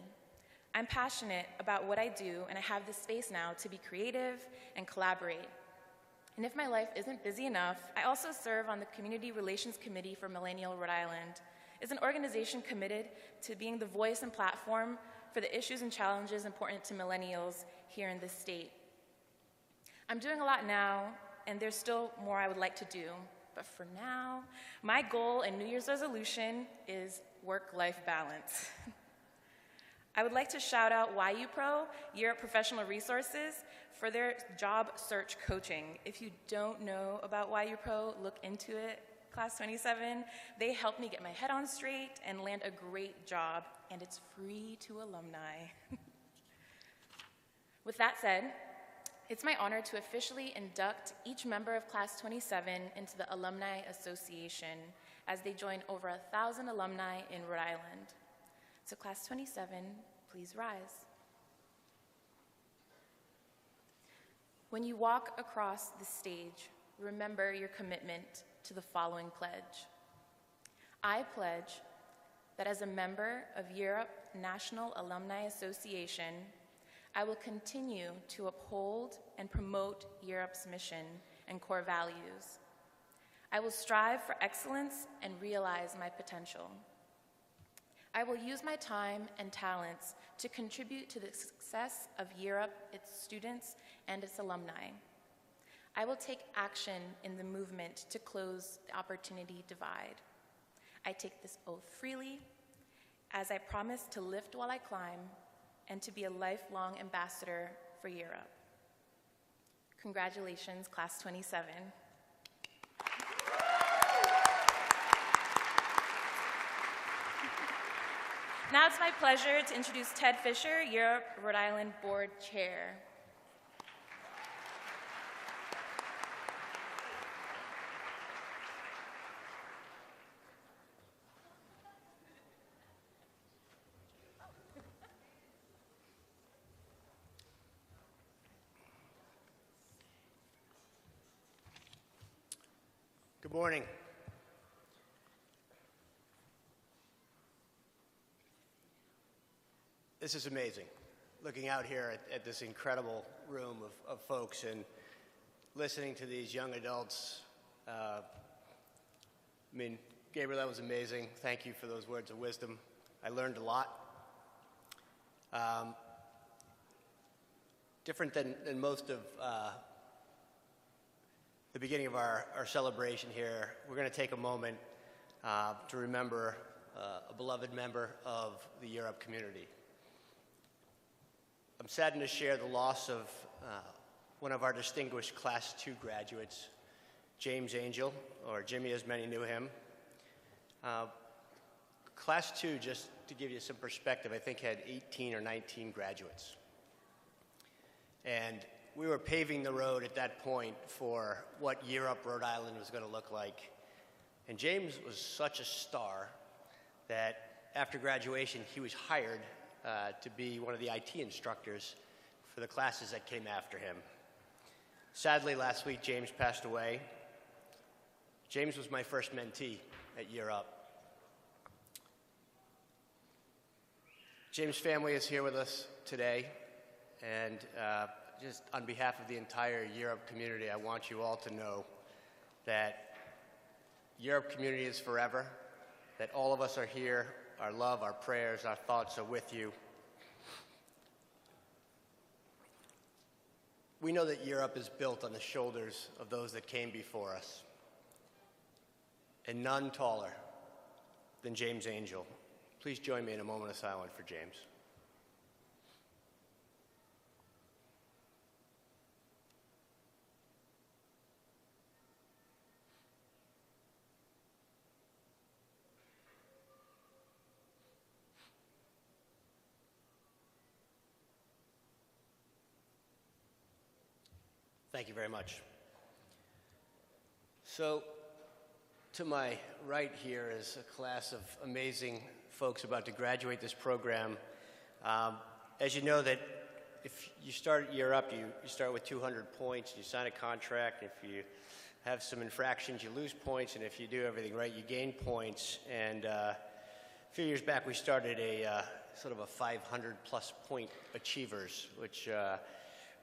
I'm passionate about what I do, and I have the space now to be creative and collaborate. And if my life isn't busy enough, I also serve on the Community Relations Committee for Millennial Rhode Island. It's an organization committed to being the voice and platform for the issues and challenges important to millennials here in this state. I'm doing a lot now, and there's still more I would like to do. But for now, my goal and New Year's resolution is work-life balance. I would like to shout out YUPRO, Europe Professional Resources, for their job search coaching. If you don't know about YUPRO, look into it. Class 27, they helped me get my head on straight and land a great job, and it's free to alumni. With that said, it's my honor to officially induct each member of Class 27 into the Alumni Association as they join over 1,000 alumni in Rhode Island. So Class 27, please rise. When you walk across the stage, remember your commitment to the following pledge. I pledge that as a member of Europe National Alumni Association, I will continue to uphold and promote Europe's mission and core values. I will strive for excellence and realize my potential. I will use my time and talents to contribute to the success of Europe, its students, and its alumni. I will take action in the movement to close the opportunity divide. I take this oath freely, as I promise to lift while I climb and to be a lifelong ambassador for Europe. Congratulations, Class 27. Now it's my pleasure to introduce Ted Fisher, Europe Rhode Island Board Chair. Good morning. This is amazing, looking out here at this incredible room of folks and listening to these young adults. I mean, Gabriel, that was amazing. Thank you for those words of wisdom. I learned a lot. Different than most of the beginning of our celebration here, we're going to take a moment to remember a beloved member of the Europe community. I'm saddened to share the loss of one of our distinguished Class 2 graduates, James Angel, or Jimmy as many knew him. Class 2, just to give you some perspective, I think had 18 or 19 graduates. And we were paving the road at that point for what Europe Rhode Island was going to look like. And James was such a star that after graduation, he was hired to be one of the IT instructors for the classes that came after him. Sadly, last week, James passed away. James was my first mentee at Europe. James' family is here with us today, and just on behalf of the entire Europe community, I want you all to know that Europe community is forever, that all of us are here. Our love, our prayers, our thoughts are with you. We know that Europe is built on the shoulders of those that came before us, and none taller than James Angel. Please join me in a moment of silence for James. Thank you very much. So, to my right here is a class of amazing folks about to graduate this program. As you know, that if you start year up, you start with 200 points, you sign a contract. If you have some infractions, you lose points, and if you do everything right, you gain points. And a few years back, we started a sort of a 500-plus point achievers, which are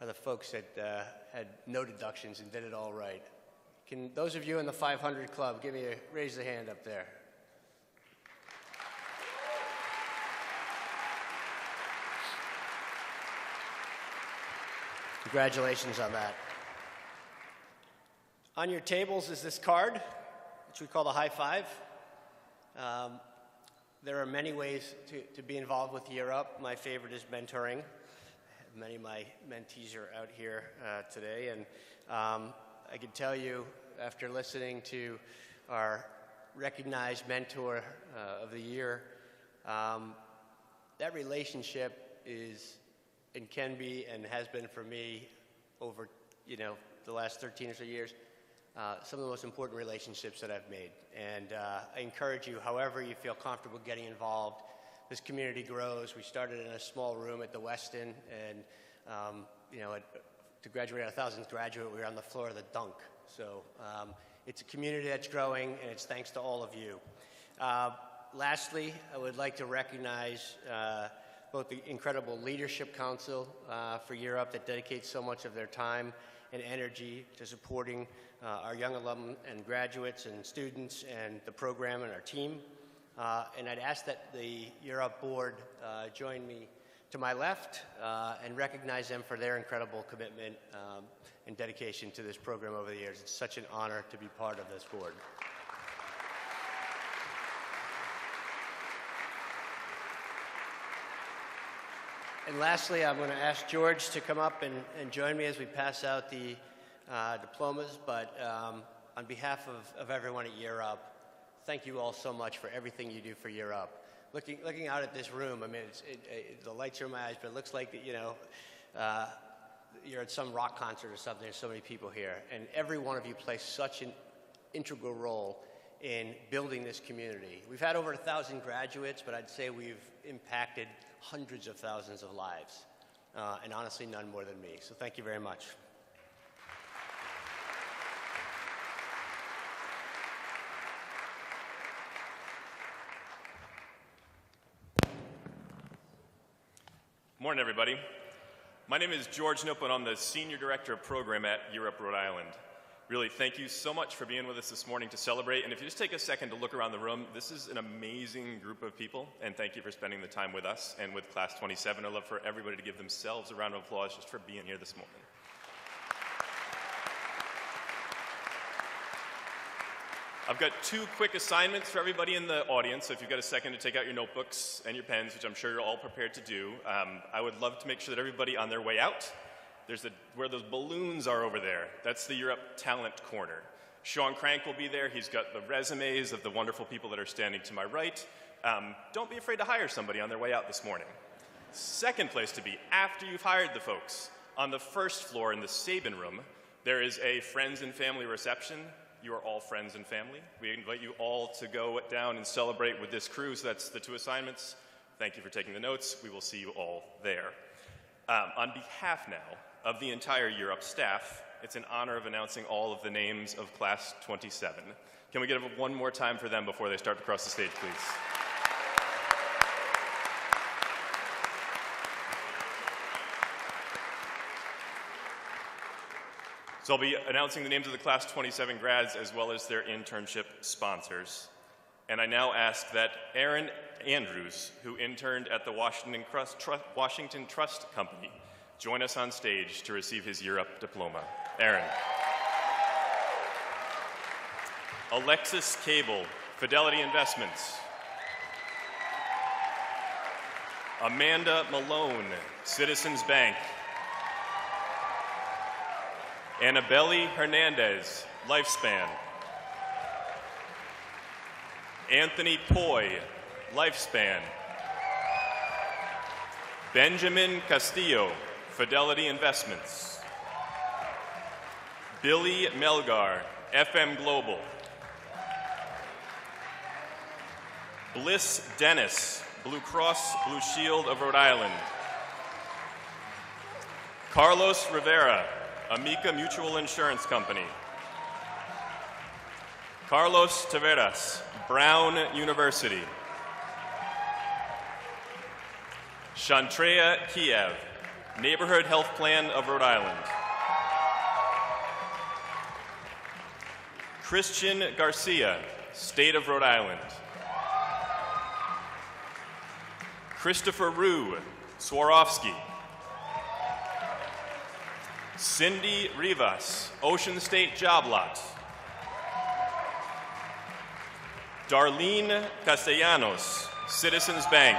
the folks that had no deductions and did it all right. Can those of you in the 500 club raise the hand up there? Congratulations on that. On your tables is this card, which we call the high five. There are many ways to be involved with Year Up. My favorite is mentoring. Many of my mentees are out here today, and I can tell you, after listening to our recognized mentor of the year, that relationship is and can be and has been for me over the last 13 or so years some of the most important relationships that I've made. And I encourage you, however you feel comfortable getting involved. This community grows. We started in a small room at the Westin, and to graduate our 1,000th graduate, we were on the floor of the Dunk. So it's a community that's growing, and it's thanks to all of you. Lastly, I would like to recognize both the incredible Leadership Council for Year Up that dedicates so much of their time and energy to supporting our young alum and graduates and students and the program and our team. And I'd ask that the Year Up board join me to my left and recognize them for their incredible commitment and dedication to this program over the years. It's such an honor to be part of this board. And lastly, I'm going to ask George to come up and join me as we pass out the diplomas. But on behalf of everyone at Year Up, thank you all so much for everything you do for Year Up. Looking out at this room, I mean, the lights are in my eyes, but it looks like you're at some rock concert or something. There's so many people here, and every one of you plays such an integral role in building this community. We've had over 1,000 graduates, but I'd say we've impacted hundreds of thousands of lives, and honestly, none more than me. So thank you very much. Morning, everybody. My name is George Knopp, and I'm the Senior Director of Program at Year Up Rhode Island. Really, thank you so much for being with us this morning to celebrate. And if you just take a second to look around the room, this is an amazing group of people, and thank you for spending the time with us and with Class 27. I'd love for everybody to give themselves a round of applause just for being here this morning. I've got two quick assignments for everybody in the audience, so if you've got a second to take out your notebooks and your pens, which I'm sure you're all prepared to do, I would love to make sure that everybody on their way out, where those balloons are over there, that's the Year Up Talent Corner. Sean Crank will be there. He's got the resumes of the wonderful people that are standing to my right. Don't be afraid to hire somebody on their way out this morning. Second place to be, after you've hired the folks, on the first floor in the Sabin room, there is a friends and family reception. You are all friends and family. We invite you all to go down and celebrate with this crew. So that's the two assignments. Thank you for taking the notes. We will see you all there. On behalf now of the entire Year Up staff, it's an honor of announcing all of the names of Class 27. Can we get it one more time for them before they start to cross the stage, please? So I'll be announcing the names of the Class 27 grads as well as their internship sponsors. And I now ask that Aaron Andrews, who interned at the Washington Trust Company, join us on stage to receive his Year Up diploma. Aaron. Alexis Cable, Fidelity Investments. Amanda Malone, Citizens Bank. Annabelle Hernandez, Lifespan. Anthony Poi, Lifespan. Benjamin Castillo, Fidelity Investments. Billy Melgar, FM Global. Bliss Dennis, Blue Cross Blue Shield of Rhode Island. Carlos Rivera, Amica Mutual Insurance Company. Carlos Taveras, Brown University. Shantrea Kiev, Neighborhood Health Plan of Rhode Island. Christian Garcia, State of Rhode Island. Christopher Rue, Swarovski. Cindy Rivas, Ocean State Job Lot. Darlene Castellanos, Citizens Bank.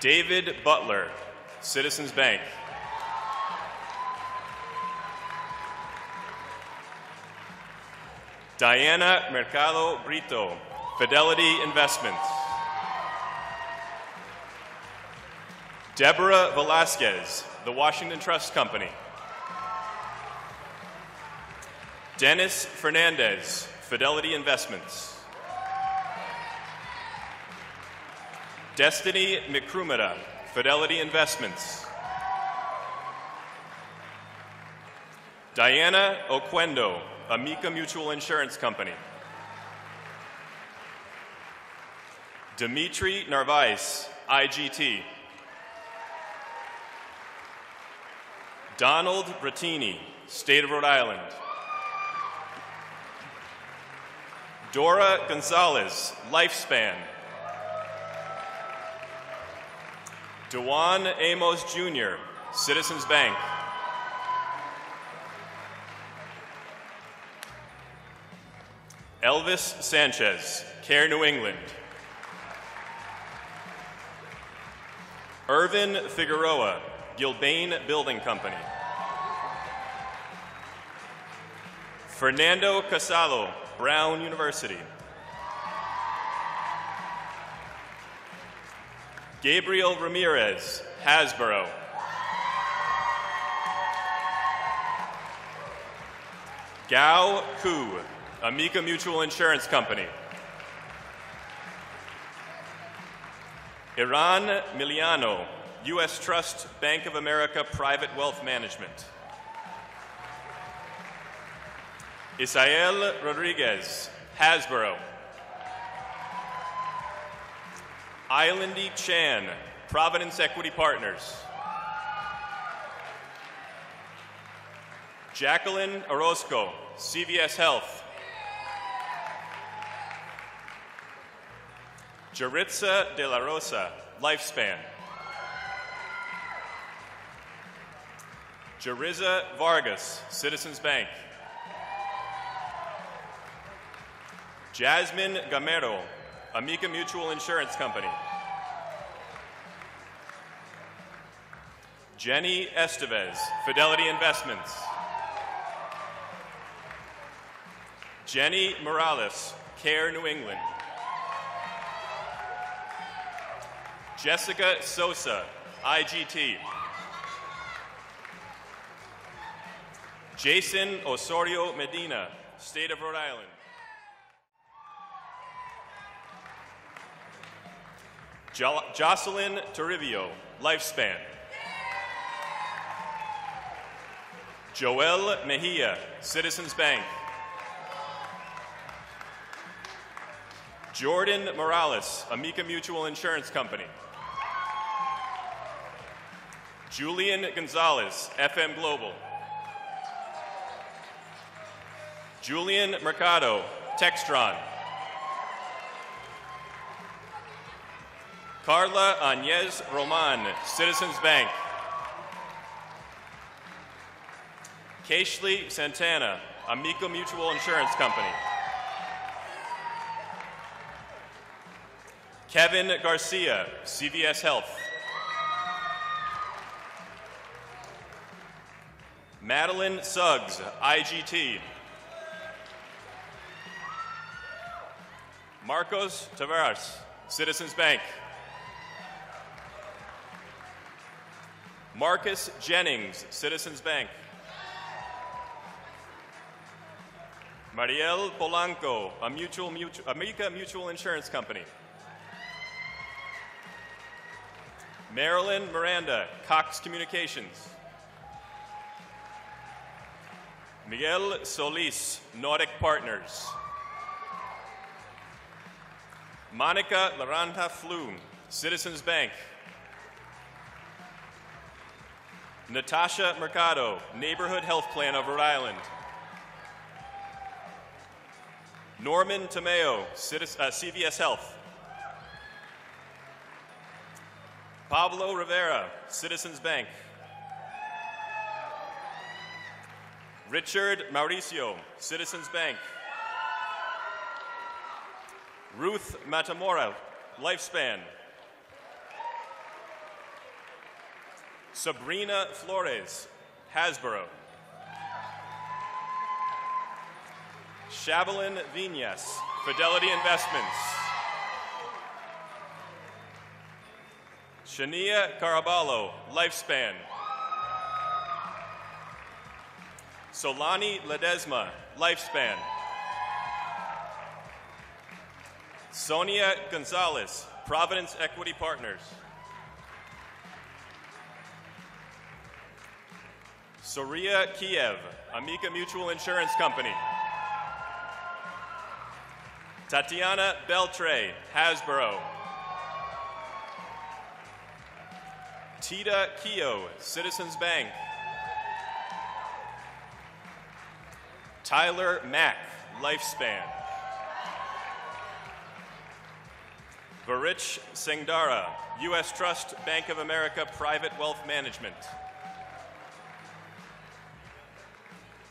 David Butler, Citizens Bank. Diana Mercado Brito, Fidelity Investments. Deborah Velasquez, The Washington Trust Company. Dennis Fernandez, Fidelity Investments. Destiny McCrumita, Fidelity Investments. Diana Oquendo, Amica Mutual Insurance Company. Dimitri Narvaez, IGT. Donald Brattini, State of Rhode Island. Dora Gonzalez, Lifespan. Dewan Amos Jr., Citizens Bank. Elvis Sanchez, Care New England. Irvin Figueroa, Gilbane Building Company. Fernando Casado, Brown University. Gabriel Ramirez, Hasbro. Gao Ku, Amica Mutual Insurance Company. Iran Miliano, U.S. Trust Bank of America Private Wealth Management. Isael Rodriguez, Hasbro. Islandy Chan, Providence Equity Partners. Jacqueline Orozco, CVS Health. Jaritza de la Rosa, Lifespan. Jariza Vargas, Citizens Bank. Jasmine Gamero, Amica Mutual Insurance Company. Jenny Estevez, Fidelity Investments. Jenny Morales, Care New England. Jessica Sosa, IGT. Jason Osorio Medina, State of Rhode Island. Jocelyn Toribio, Lifespan. Joel Mejia, Citizens Bank. Jordan Morales, Amica Mutual Insurance Company. Julian Gonzalez, FM Global. Julian Mercado, Textron. Carla Añez Roman, Citizens Bank. Keishley Santana, Amica Mutual Insurance Company. Kevin Garcia, CVS Health. Madeline Suggs, IGT. Marcos Tavares, Citizens Bank. Marcus Jennings, Citizens Bank. Mariel Polanco, Amica Mutual Insurance Company. Marilyn Miranda, Cox Communications. Miguel Solis, Nordic Partners. Monica Laranta Flum, Citizens Bank. Natasha Mercado, Neighborhood Health Plan of Rhode Island. Norman Tomeo, CVS Health. Pablo Rivera, Citizens Bank. Richard Mauricio, Citizens Bank. Ruth Matamora, Lifespan. Sabrina Flores, Hasbro. Shavelin Viñas, Fidelity Investments. Shania Caraballo, Lifespan. Solani Ledesma, Lifespan. Sonia Gonzalez, Providence Equity Partners. Soria Kiev, Amica Mutual Insurance Company. Tatiana Beltre, Hasbro. Tita Keogh, Citizens Bank. Tyler Mack, Lifespan. Varich Singdara, U.S. Trust Bank of America Private Wealth Management.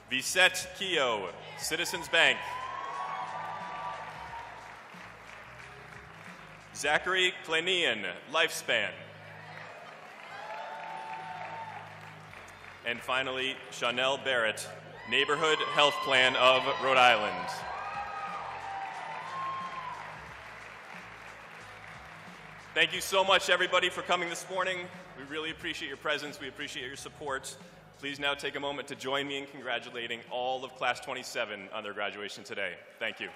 Visette Keogh, Citizens Bank. Zachary Klenian, Lifespan. And finally, Chanel Barrett, Neighborhood Health Plan of Rhode Island. Thank you so much, everybody, for coming this morning. We really appreciate your presence. We appreciate your support. Please now take a moment to join me in congratulating all of Class 27 on their graduation today. Thank you.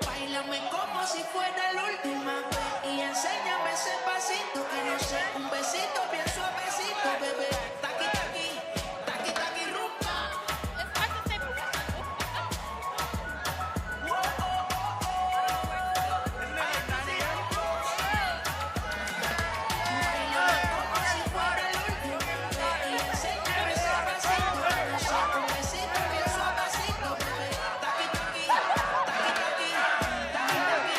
Báilame como si fuera la última vez y enséñame ese pasito que no sé, un besito bien suavecito, bebé. Taqui taqui, taqui taqui rumba. Báilame como si fuera la última vez y enséñame ese pasito que no sé, un besito bien suavecito, bebé. Taqui taqui, taqui taqui.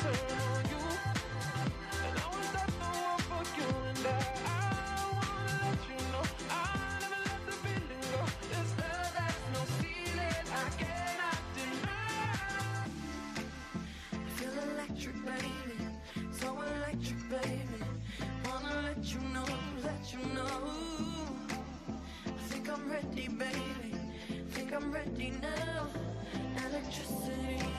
turn on you. And I was up the world for you, and I wanna let you know I never let the feeling go. This love that's no ceiling, I cannot deny. I feel electric, baby, so electric, baby. Wanna let you know, let you know. I think I'm ready, baby. Think I'm ready now. Electricity.